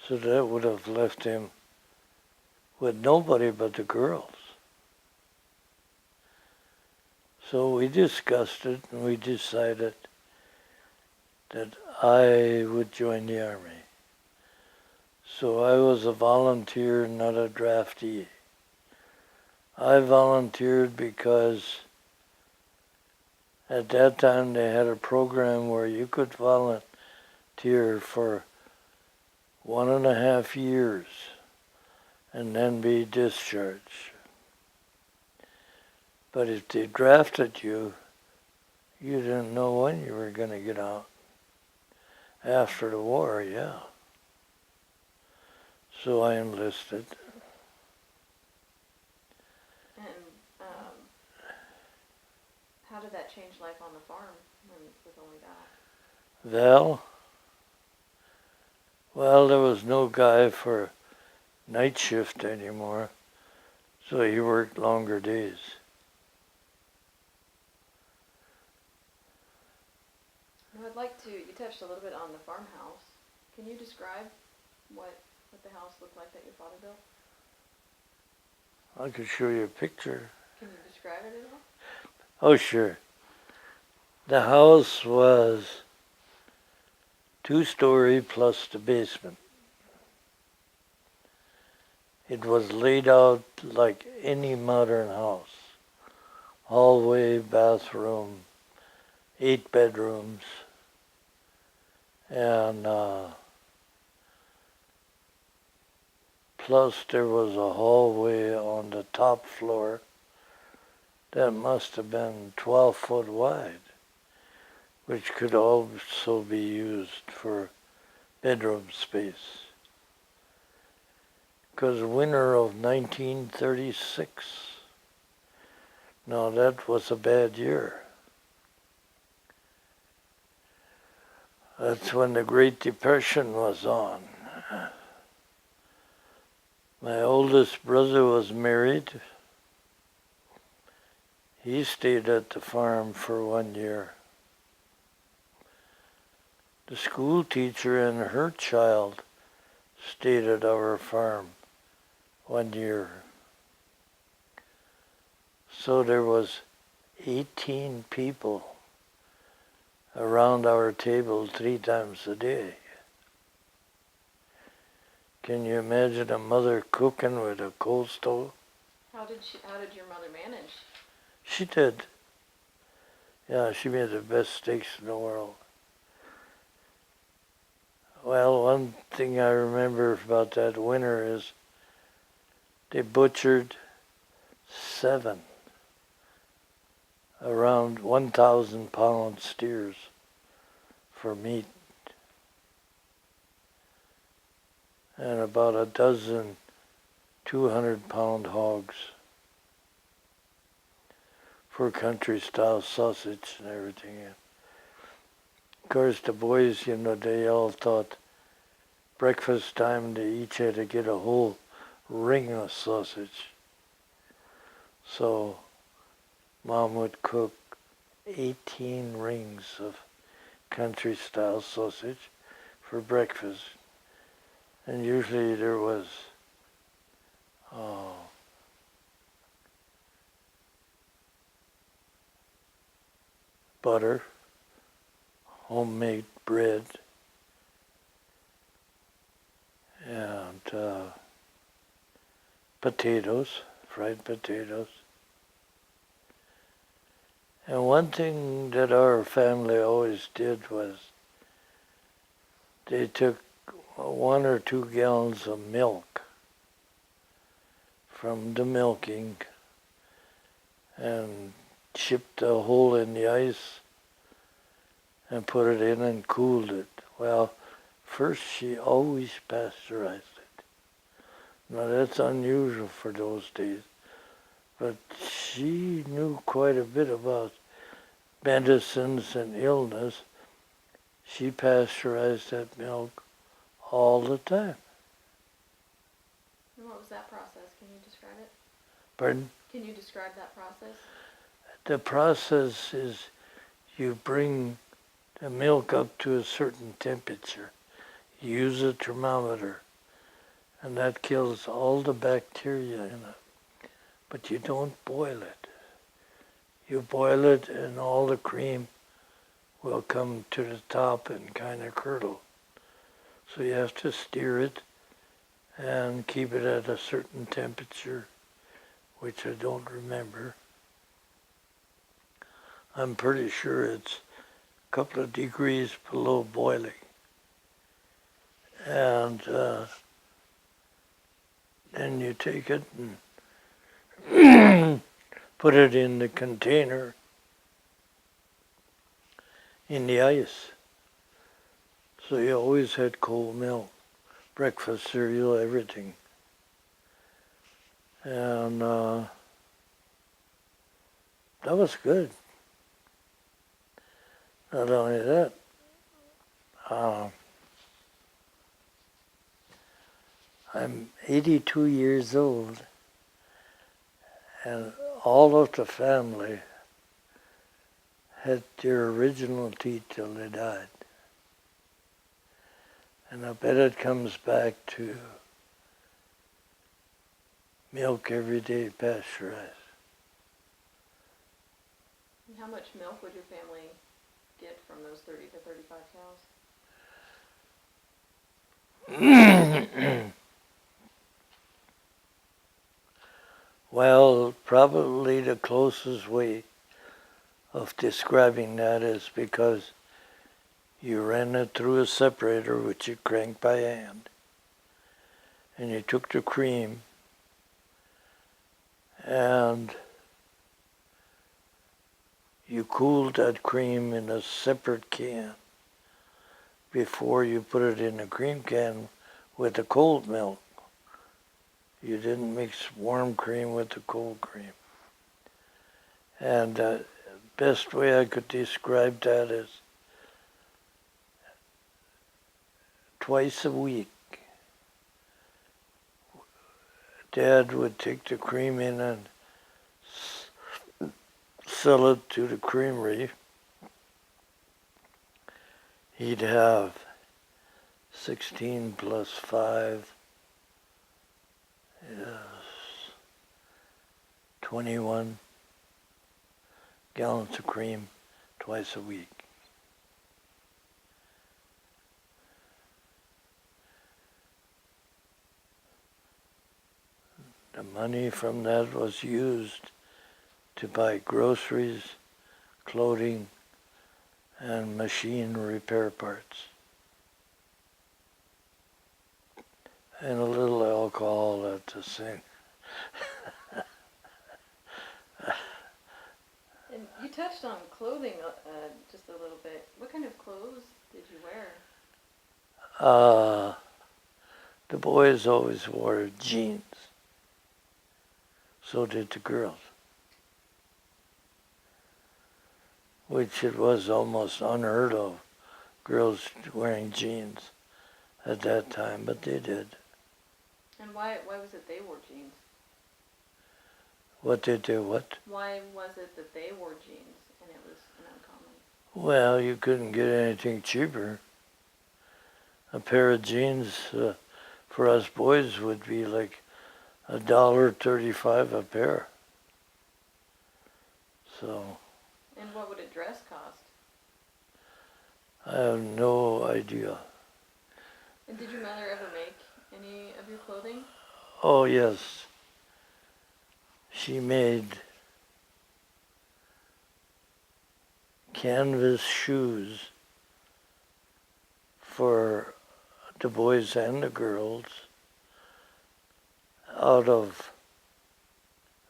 So that would have left him with nobody but the girls. So we discussed it and we decided that I would join the Army. So I was a volunteer, not a draftee. I volunteered because at that time they had a program where you could volunteer for 1.5 years and then be discharged. But if they drafted you, you didn't know when you were going to get out. After the war, yeah. So I enlisted. And how did that change life on the farm with only Val? Well, there was no guy for night shift anymore, so he worked longer days. I'd like to, you touched a little bit on the farmhouse. Can you describe what the house looked like that your father built? I could show you a picture. Can you describe it at all? Oh, sure. The house was 2-story plus the basement. It was laid out like any modern house. Hallway, bathroom, 8 bedrooms, And plus there was a hallway on the top floor that must have been 12 foot wide, which could also be used for bedroom space. Because winter of 1936, now that was a bad year. That's when the Great Depression was on. My oldest brother was married. He stayed at the farm for 1 year. The school teacher and her child stayed at our farm 1 year. So there was 18 people around our table 3 times a day. Can you imagine a mother cooking with a coal stove? How did your mother manage? She did. Yeah, she made the best steaks in the world. Well, one thing I remember about that winter is they butchered 7 around 1,000 pound steers for meat, and about a dozen 200-pound hogs for country style sausage and everything. Of course, the boys, they all thought breakfast time they each had to get a whole ring of sausage. So Mom would cook 18 rings of country style sausage for breakfast. And usually there was butter, homemade bread, and potatoes, fried potatoes. And one thing that our family always did was they took 1 or 2 gallons of milk from the milking and chipped a hole in the ice and put it in and cooled it. Well, first she always pasteurized it. Now that's unusual for those days, but she knew quite a bit about medicines and illness. She pasteurized that milk all the time. And what was that process? Can you describe it? Pardon? Can you describe that process? The process is you bring the milk up to a certain temperature. You use a thermometer, and that kills all the bacteria in it. But you don't boil it. You boil it and all the cream will come to the top and kind of curdle. So you have to steer it and keep it at a certain temperature, which I don't remember. I'm pretty sure it's a couple of degrees below boiling. And then you take it and put it in the container in the ice. So you always had cold milk, breakfast cereal, everything. And that was good. Not only that, I'm 82 years old, and all of the family had their original teeth till they died. And I bet it comes back to milk every day pasteurized. And how much milk would your family get from those 30 to 35 cows? Well, probably the closest way of describing that is because You ran it through a separator, which you cranked by hand. And you took the cream and you cooled that cream in a separate can before you put it in a cream can with the cold milk. You didn't mix warm cream with the cold cream. And the best way I could describe that is twice a week, Dad would take the cream in and sell it to the creamery. He'd have 16 plus 5 is 21 gallons of cream twice a week. The money from that was used to buy groceries, clothing, and machine repair parts. And a little alcohol at the same. And you touched on clothing just a little bit. What kind of clothes did you wear? The boys always wore jeans. So did the girls. Which it was almost unheard of, girls wearing jeans at that time, but they did. And why was it they wore jeans? What did they what? Why was it that they wore jeans and it was uncommon? Well, you couldn't get anything cheaper. A pair of jeans for us boys would be like $1.35 a pair. So. And what would a dress cost? I have no idea. And did your mother ever make any of your clothing? Oh, yes. She made canvas shoes for the boys and the girls out of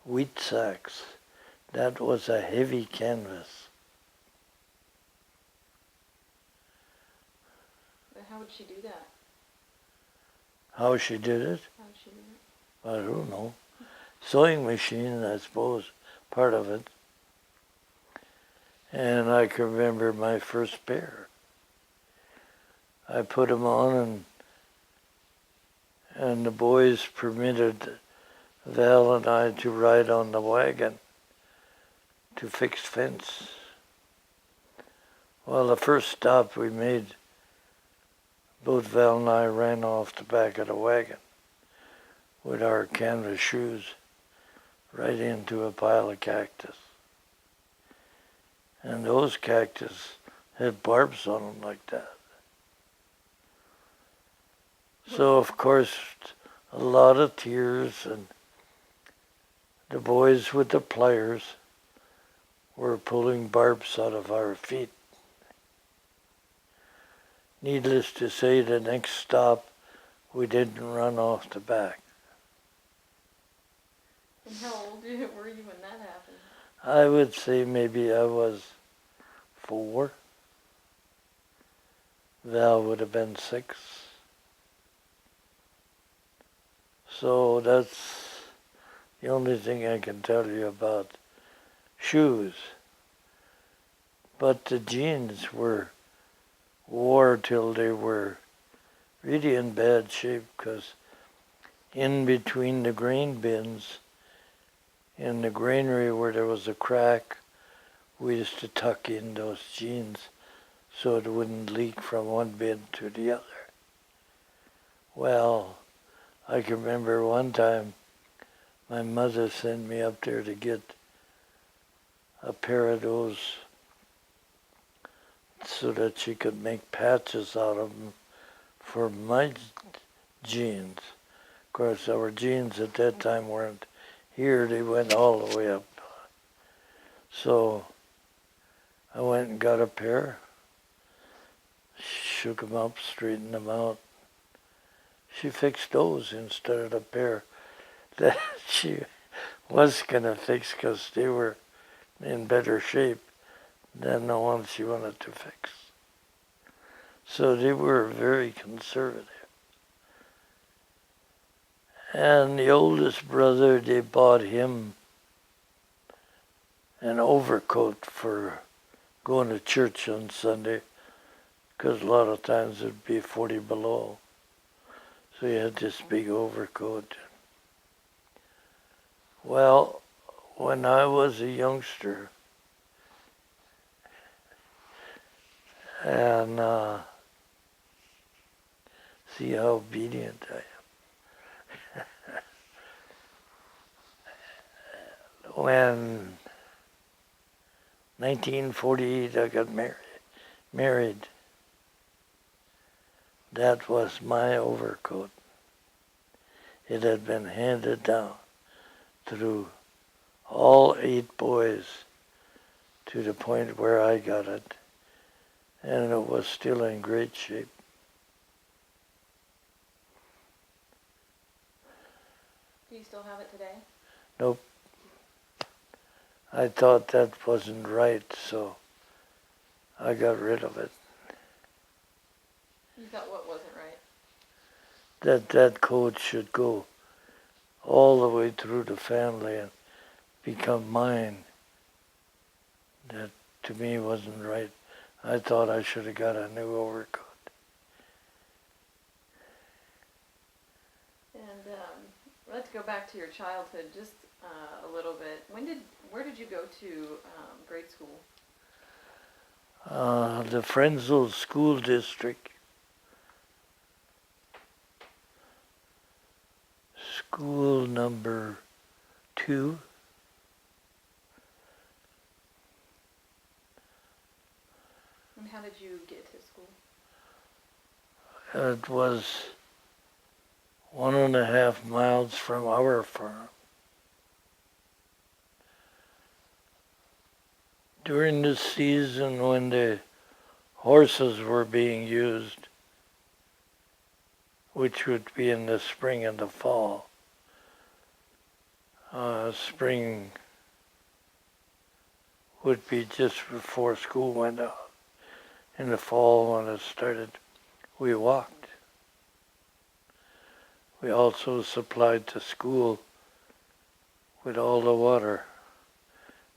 wheat sacks. That was a heavy canvas. But how would she do that? How she did it? How would she do it? I don't know. Sewing machine, I suppose, part of it. And I can remember my first pair. I put them on and the boys permitted Val and I to ride on the wagon to fix fence. Well, the first stop we made, both Val and I ran off the back of the wagon with our canvas shoes right into a pile of cactus. And those cactus had barbs on them like that. So, of course, a lot of tears, and the boys with the pliers were pulling barbs out of our feet. Needless to say, the next stop, we didn't run off the back. And how old were you when that happened? I would say maybe I was 4. Val would have been 6. So that's the only thing I can tell you about shoes. But the jeans were wore till they were really in bad shape, because in between the grain bins, in the granary where there was a crack, we used to tuck in those jeans so it wouldn't leak from one bin to the other. Well, I can remember one time my mother sent me up there to get a pair of those so that she could make patches out of them for my jeans. Of course, our jeans at that time weren't here, they went all the way up. So I went and got a pair, shook them up, straightened them out. She fixed those instead of the pair that she was going to fix because they were in better shape than the ones she wanted to fix. So they were very conservative. And the oldest brother, they bought him an overcoat for going to church on Sunday, because a lot of times it'd be 40 below. So he had this big overcoat. Well, when I was a youngster, and see how obedient I am. When 1948 I got married, that was my overcoat. It had been handed down through all 8 boys to the point where I got it, and it was still in great shape. Do you still have it today? Nope. I thought that wasn't right, so I got rid of it. You thought what wasn't right? That coat should go all the way through the family and become mine. That to me wasn't right. I thought I should have got a new overcoat. And let's go back to your childhood just a little bit. Where did you go to grade school? The Frenzel School District. School number 2. And how did you get to school? It was 1.5 miles from our farm. During the season when the horses were being used, which would be in the spring and the fall, spring would be just before school went out. In the fall, when it started, we walked. We also supplied the school with all the water,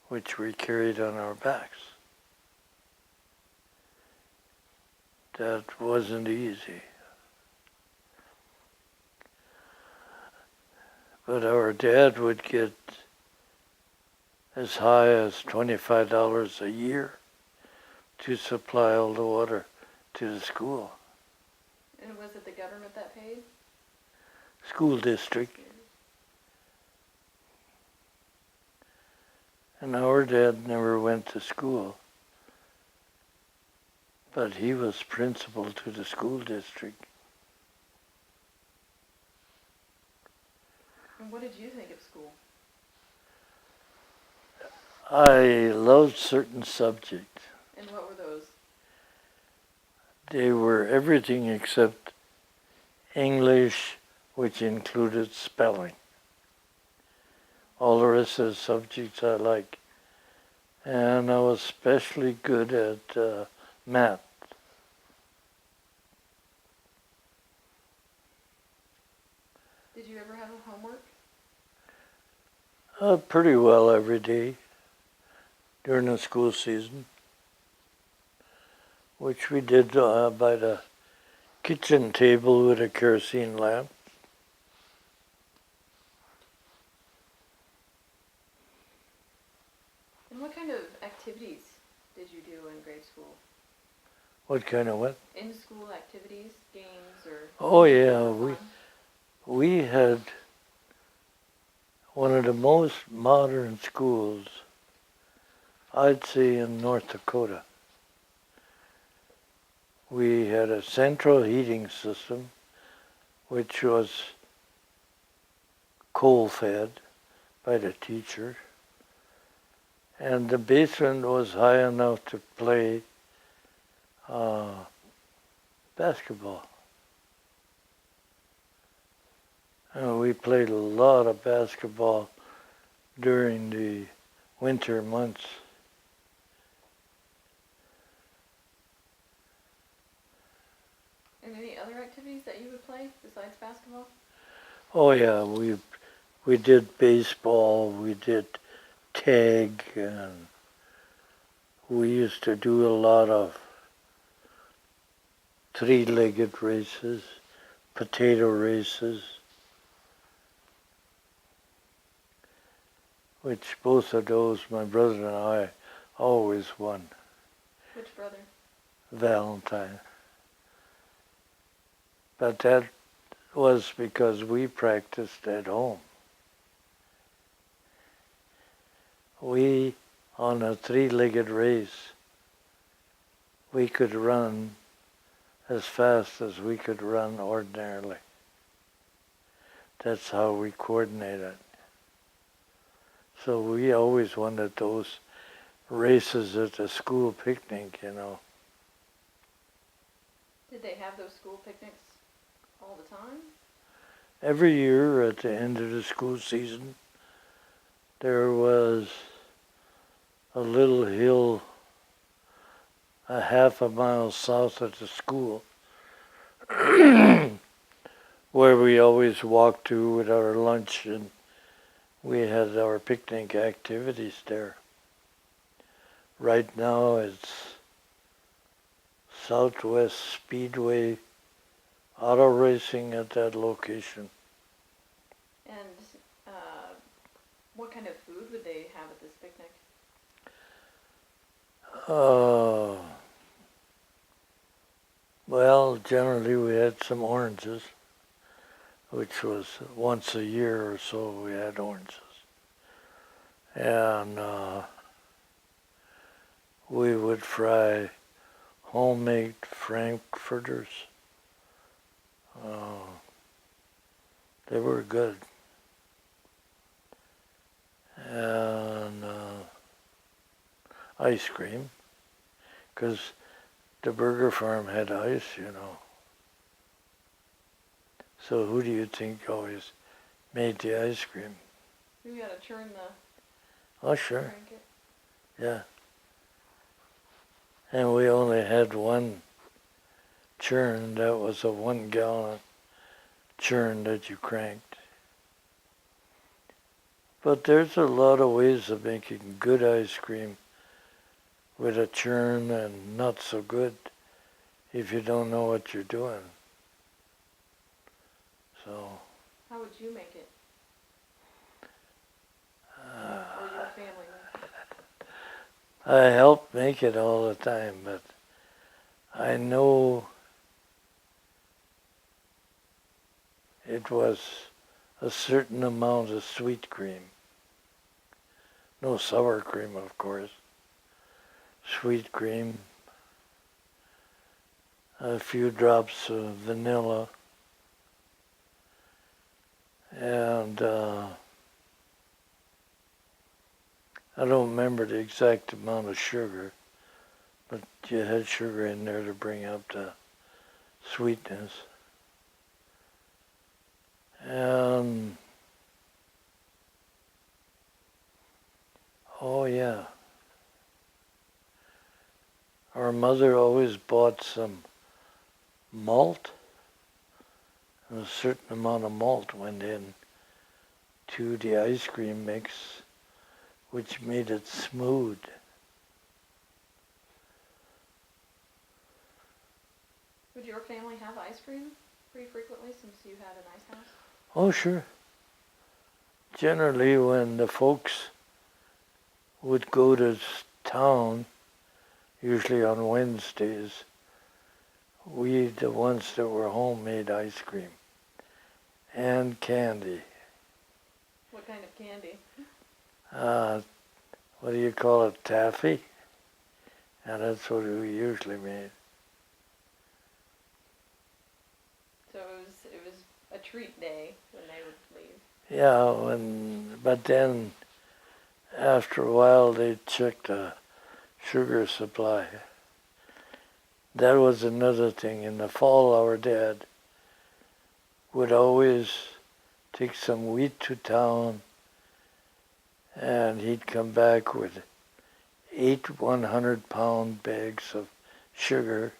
which we carried on our backs. That wasn't easy. But our dad would get as high as $25 a year to supply all the water to the school. And was it the government that paid? School district. And our dad never went to school, but he was principal to the school district. And what did you think of school? I loved certain subjects. And what were those? They were everything except English, which included spelling. All the rest of the subjects I like. And I was especially good at math. Did you ever have a homework? Pretty well every day during the school season, which we did by the kitchen table with a kerosene lamp. And what kind of activities did you do in grade school? What kind of what? In-school activities, games, or? Oh yeah, fun? we had one of the most modern schools, I'd say, in North Dakota. We had a central heating system, which was coal-fed by the teacher, and the basement was high enough to play Basketball. We played a lot of basketball during the winter months. And any other activities that you would play besides basketball? Oh yeah, we did baseball, we did tag, and we used to do a lot of three-legged races, potato races, which both of those my brother and I always won. Which brother? Valentine. But that was because we practiced at home. We, on a three-legged race, we could run as fast as we could run ordinarily. That's how we coordinated. So we always wanted those races at the school picnic, you know. Did they have those school picnics all the time? Every year at the end of the school season, there was a little hill a half a mile south of the school where we always walked to with our lunch, and we had our picnic activities there. Right now it's Southwest Speedway auto racing at that location. And what kind of food would they have at this picnic? Well, generally we had some oranges, which was once a year or so we had oranges. And we would fry homemade frankfurters. They were good. And ice cream, because the Berger farm had ice, you know. So who do you think always made the ice cream? We gotta churn the Oh, sure. drink it. Yeah. And we only had one churn. That was a 1 gallon churn that you cranked. But there's a lot of ways of making good ice cream with a churn, and not so good if you don't know what you're doing. So. How would you make it? Or your family make it? I help make it all the time, but I know it was a certain amount of sweet cream. No sour cream, of course. Sweet cream, a few drops of vanilla, and I don't remember the exact amount of sugar, but you had sugar in there to bring up the sweetness. And oh yeah, our mother always bought some malt, and a certain amount of malt went in to the ice cream mix, which made it smooth. Would your family have ice cream pretty frequently since you had an ice house? Oh, sure. Generally, when the folks would go to town, usually on Wednesdays, we, the ones that were home, made ice cream and candy. What kind of candy? What do you call it, taffy? And that's what we usually made. So it was a treat day when they would leave. Yeah, but then after a while they'd check the sugar supply. that was another thing. In the fall, our dad would always take some wheat to town, and he'd come back with 8 100-pound bags of sugar,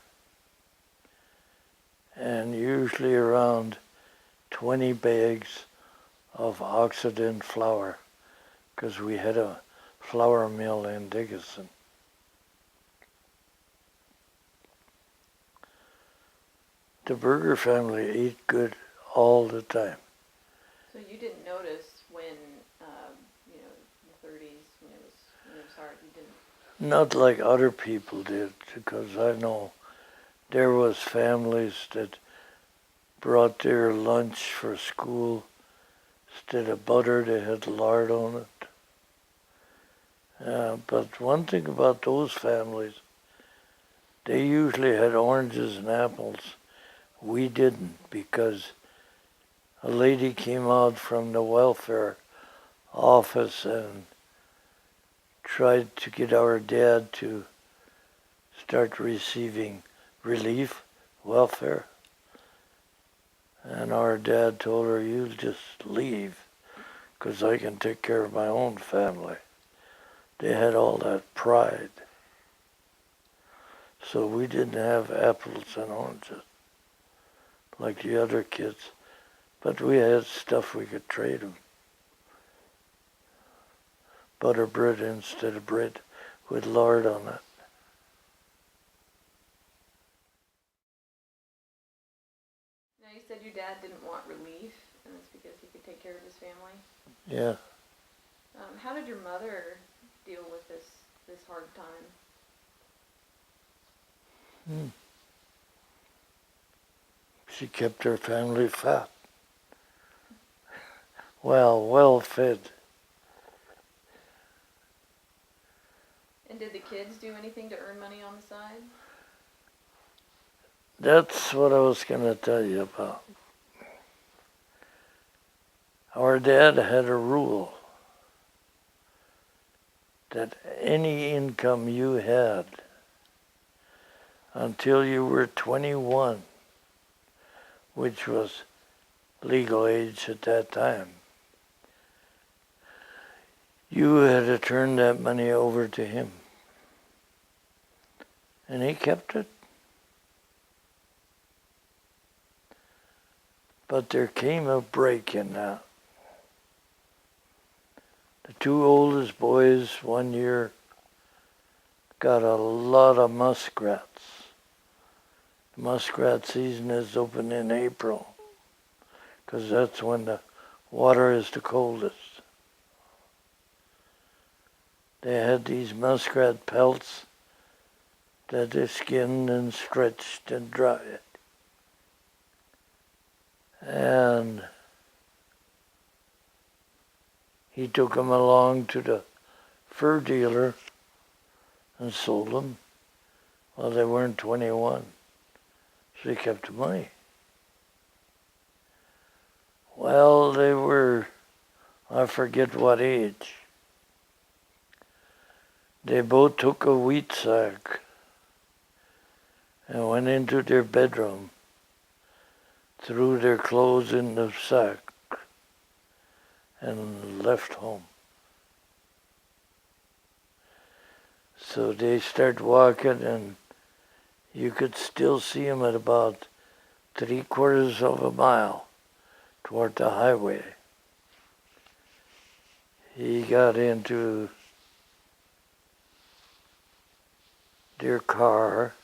and usually around 20 bags of oxidant flour, because we had a flour mill in Dickinson. The Berger family ate good all the time. So you didn't notice when, the 30s, when it was hard, you didn't? Not like other people did, because I know there was families that brought their lunch for school. Instead of butter, they had lard on it. But one thing about those families, they usually had oranges and apples. We didn't, because a lady came out from the welfare office and tried to get our dad to start receiving relief, welfare. And our dad told her, "You just leave, because I can take care of my own family." They had all that pride. So we didn't have apples and oranges like the other kids, but we had stuff we could trade them. Butter bread instead of bread with lard on it. Now you said your dad didn't want relief, and it's because he could take care of his family. Yeah. How did your mother deal with this hard time? She kept her family fat. Well fed. And did the kids do anything to earn money on the side? That's what I was going to tell you about. Our dad had a rule that any income you had until you were 21, which was legal age at that time, you had to turn that money over to him. And he kept it. But there came a break in that. The 2 oldest boys one year got a lot of muskrats. The muskrat season is open in April, because that's when the water is the coldest. They had these muskrat pelts that they skinned and stretched and dried. And he took them along to the fur dealer and sold them. Well, they weren't 21, so he kept the money. Well, they were, I forget what age. They both took a wheat sack and went into their bedroom, threw their clothes in the sack, and left home. So they start walking, and you could still see him at about 3/4 of a mile toward the highway. He got into their car.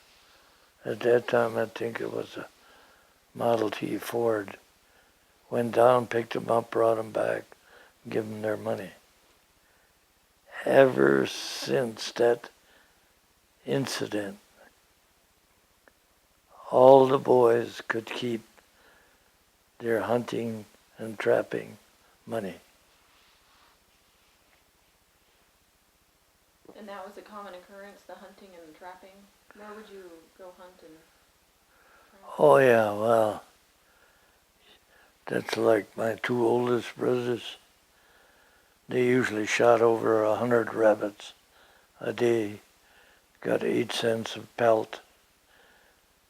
At that time, I think it was a Model T Ford. Went down, picked them up, brought them back, give them their money. Ever since that incident, all the boys could keep their hunting and trapping money. And that was a common occurrence, the hunting and the trapping? Where would you go hunt and trap? Oh yeah, well, that's like my 2 oldest brothers. They usually shot over 100 rabbits a day, got 8 cents a pelt,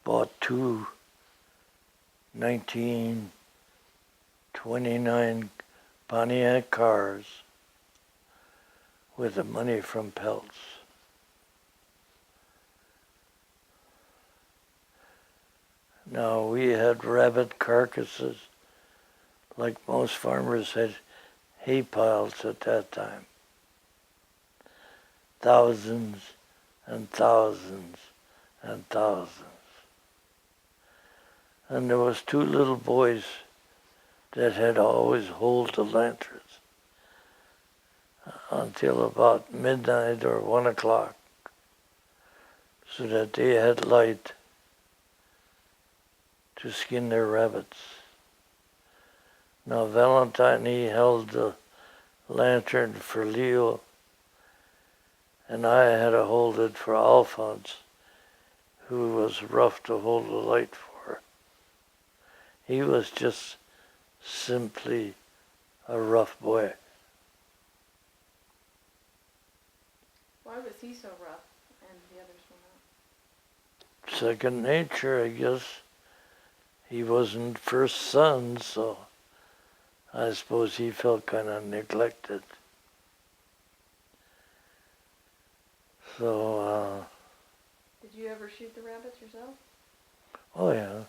bought two 1929 Pontiac cars with the money from pelts. Now, we had rabbit carcasses like most farmers had hay piles at that time. Thousands and thousands and thousands. And there was two little boys that had always hold the lanterns until about midnight or 1 o'clock, so that they had light to skin their rabbits. Now Valentine, he held the lantern for Leo, and I had to hold it for Alphonse, who was rough to hold the light for. He was just simply a rough boy. Why was he so rough and the others were not? Second nature, I guess. He wasn't first son, so I suppose he felt kind of neglected. So, Did you ever shoot the rabbits yourself? oh yeah.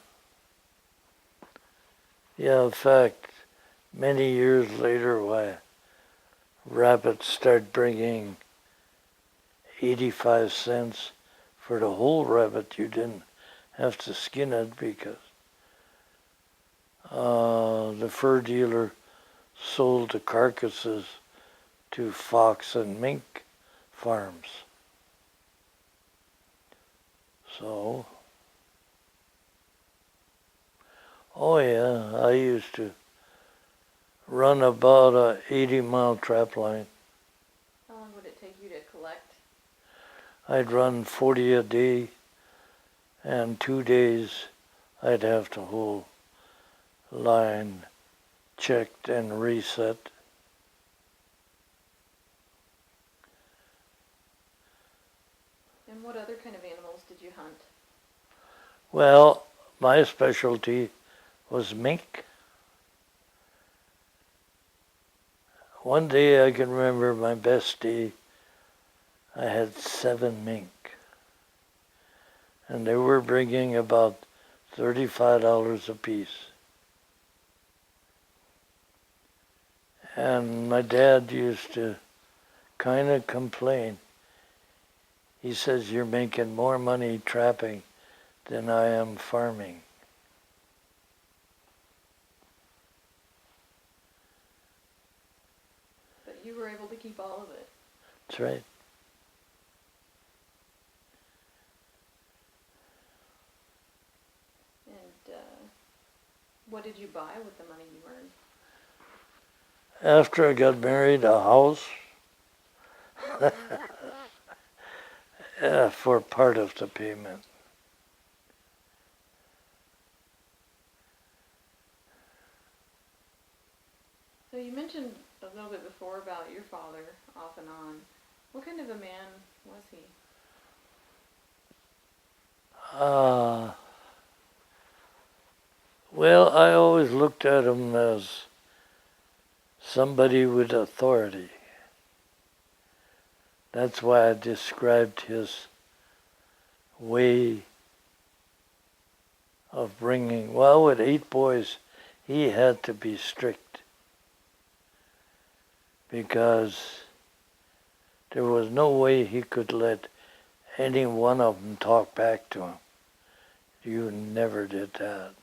Yeah, in fact, many years later, why, rabbits started bringing 85 cents for the whole rabbit. You didn't have to skin it because the fur dealer sold the carcasses to fox and mink farms. So, oh yeah, I used to run about a 80-mile trap line. How long would it take you to collect? I'd run 40 a day, and 2 days I'd have to hold line checked and reset. And what other kind of animals did you hunt? Well, my specialty was mink. One day I can remember my best day, I had 7 mink. And they were bringing about $35 a piece. And my dad used to kind of complain. He says, "You're making more money trapping than I am farming." But you were able to keep all of it. That's right. And what did you buy with the money you earned? After I got married, a house for part of the payment. So you mentioned a little bit before about your father, off and on. What kind of a man was he? Well, I always looked at him as somebody with authority. That's why I described his way of bringing, well, with 8 boys, he had to be strict because there was no way he could let any one of them talk back to him. You never did that.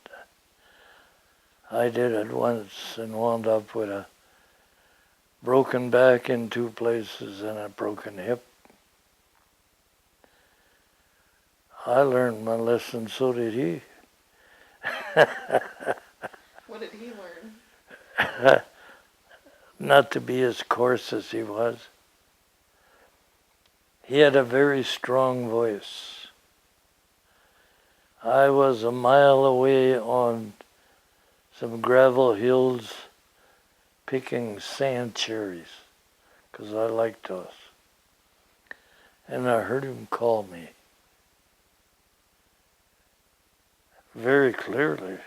I did it once and wound up with a broken back in 2 places and a broken hip. I learned my lesson, so did he. What did he learn? Not to be as coarse as he was. He had a very strong voice. I was a mile away on some gravel hills picking sand cherries, because I liked those. And I heard him call me. very clearly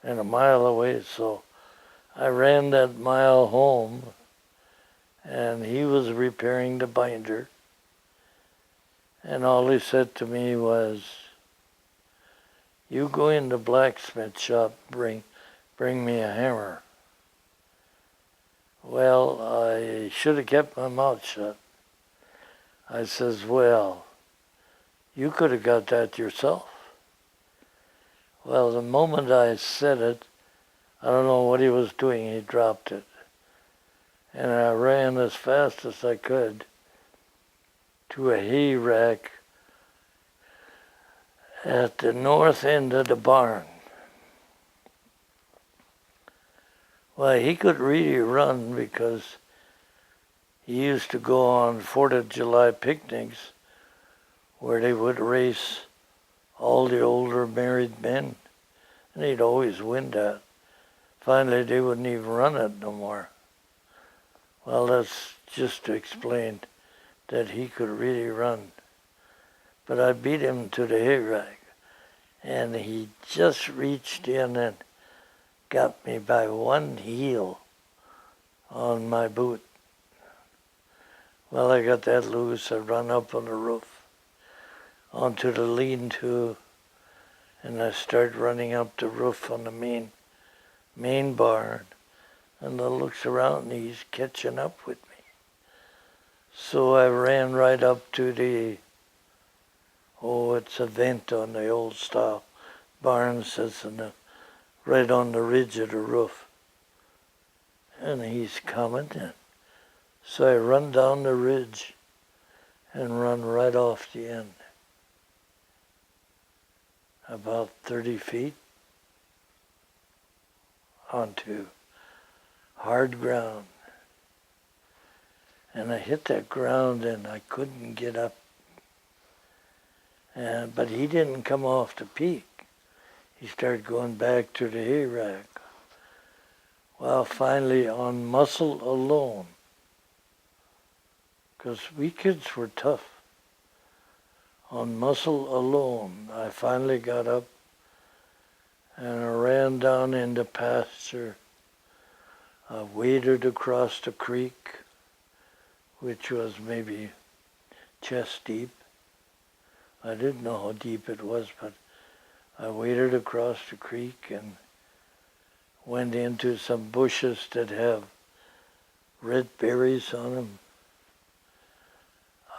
and a mile away. So I ran that mile home, and he was repairing the binder. And all he said to me was, "You go in the blacksmith shop, bring me a hammer." Well, I should have kept my mouth shut. I says, "Well, you could have got that yourself." Well, the moment I said it, I don't know what he was doing, he dropped it. And I ran as fast as I could to a hay rack at the north end of the barn. Well, he could really run because he used to go on 4th of July picnics where they would race all the older married men, and he'd always win that. Finally, they wouldn't even run it no more. Well, that's just to explain that he could really run. But I beat him to the hay rack, and he just reached in and got me by one heel on my boot. Well, I got that loose. I run up on the roof onto the lean-to, and I start running up the roof on the main barn, and I looks around and he's catching up with me. So I ran right up to it's a vent on the old style barn, sits right on the ridge of the roof. And he's coming in. So I run down the ridge and run right off the end. About 30 feet onto hard ground. And I hit that ground and I couldn't get up. But he didn't come off the peak. He started going back to the hay rack. Well, finally, on muscle alone, because we kids were tough, on muscle alone, I finally got up and I ran down into pasture. I waded across the creek, which was maybe chest deep. I didn't know how deep it was, but I waded across the creek and went into some bushes that have red berries on them.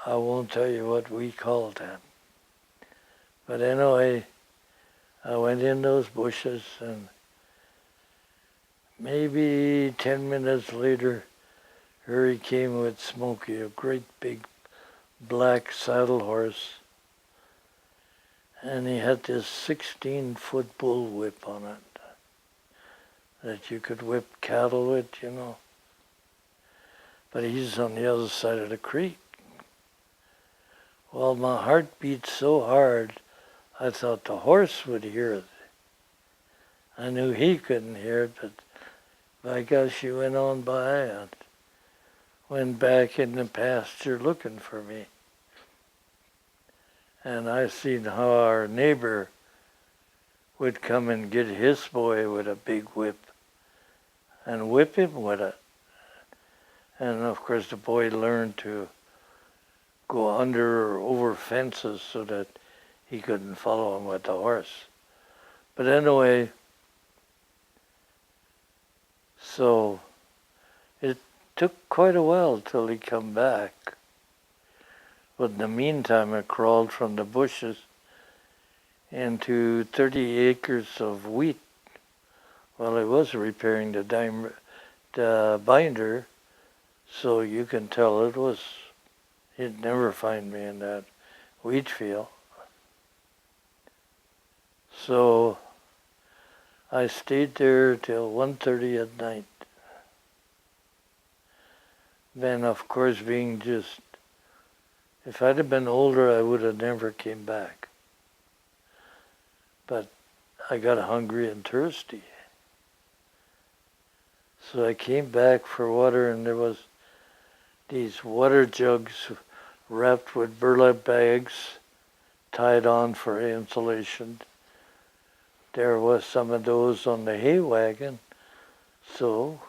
I won't tell you what we called that. But anyway, I went in those bushes, and maybe 10 minutes later, here he came with Smokey, a great big black saddle horse. And he had this 16-foot bull whip on it that you could whip cattle with, But he's on the other side of the creek. Well, my heart beat so hard, I thought the horse would hear it. I knew he couldn't hear it, but by gosh, he went on by and went back in the pasture looking for me. And I seen how our neighbor would come and get his boy with a big whip and whip him with it. And of course the boy learned to go under or over fences so that he couldn't follow him with the horse. But anyway, so it took quite a while till he come back. But in the meantime, I crawled from the bushes into 30 acres of wheat while I was repairing the binder, so you can tell he'd never find me in that wheat field. So I stayed there till 1:30 at night. Then, of course, if I'd have been older, I would have never came back. But I got hungry and thirsty. So I came back for water, and there was these water jugs wrapped with burlap bags, tied on for insulation, there was some of those on the hay wagon, so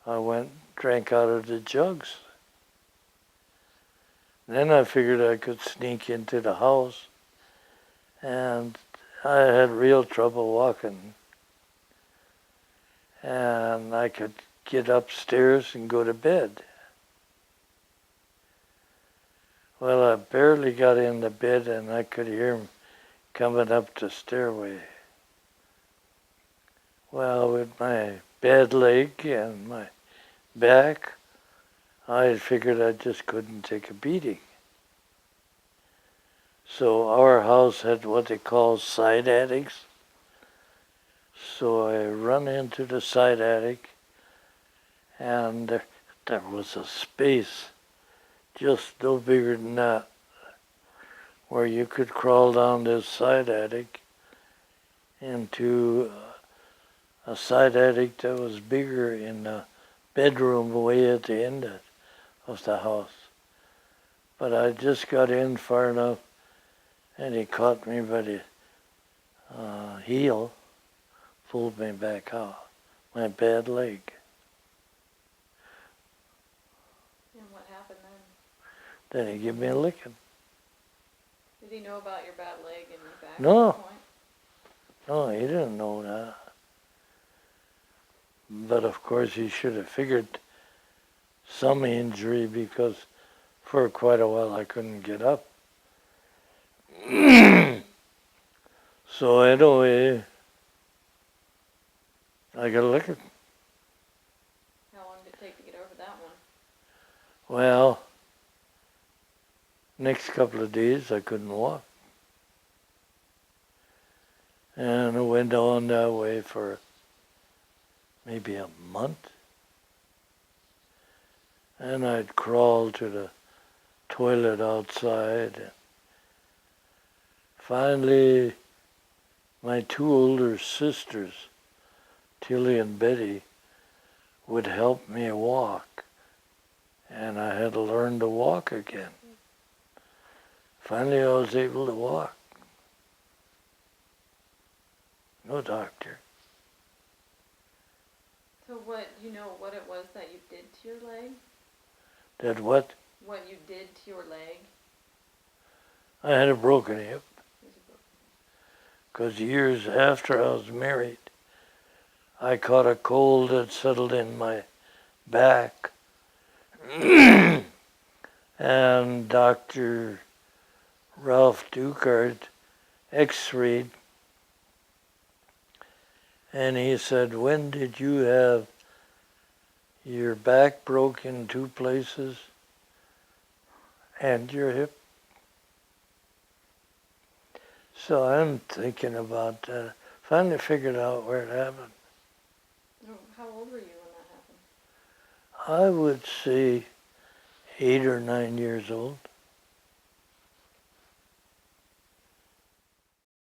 I went drank out of the jugs. Then I figured I could sneak into the house, and I had real trouble walking. And I could get upstairs and go to bed. Well, I barely got into bed and I could hear him coming up the stairway. Well, with my bad leg and my back, I figured I just couldn't take a beating. So our house had what they call side attics. So I run into the side attic, and there was a space just no bigger than that, where you could crawl down this side attic into a side attic that was bigger in the bedroom way at the end of the house. But I just got in far enough, and he caught me by the heel, pulled me back out, my bad leg. And what happened then? Then he gave me a licking. Did he know about your bad leg and your back No. at that point? No, he didn't know that. But of course he should have figured some injury, because for quite a while I couldn't get up. So anyway, I got a licking. How long did it take to get over that one? Well, next couple of days I couldn't walk. And it went on that way for maybe a month. And I'd crawl to the toilet outside. And finally, my two older sisters, Tilly and Betty, would help me walk. And I had to learn to walk again. Finally, I was able to walk. No doctor. So you know what it was that you did to your leg? That what? What you did to your leg? I had a broken hip. Was it broken? Because years after I was married, I caught a cold that settled in my back. And Dr. Ralph Ducard x-rayed, and he said, "When did you have your back broke in two places and your hip?" So I'm thinking about that. Finally figured out where it happened. How old were you when that happened? I would say 8 or 9 years old.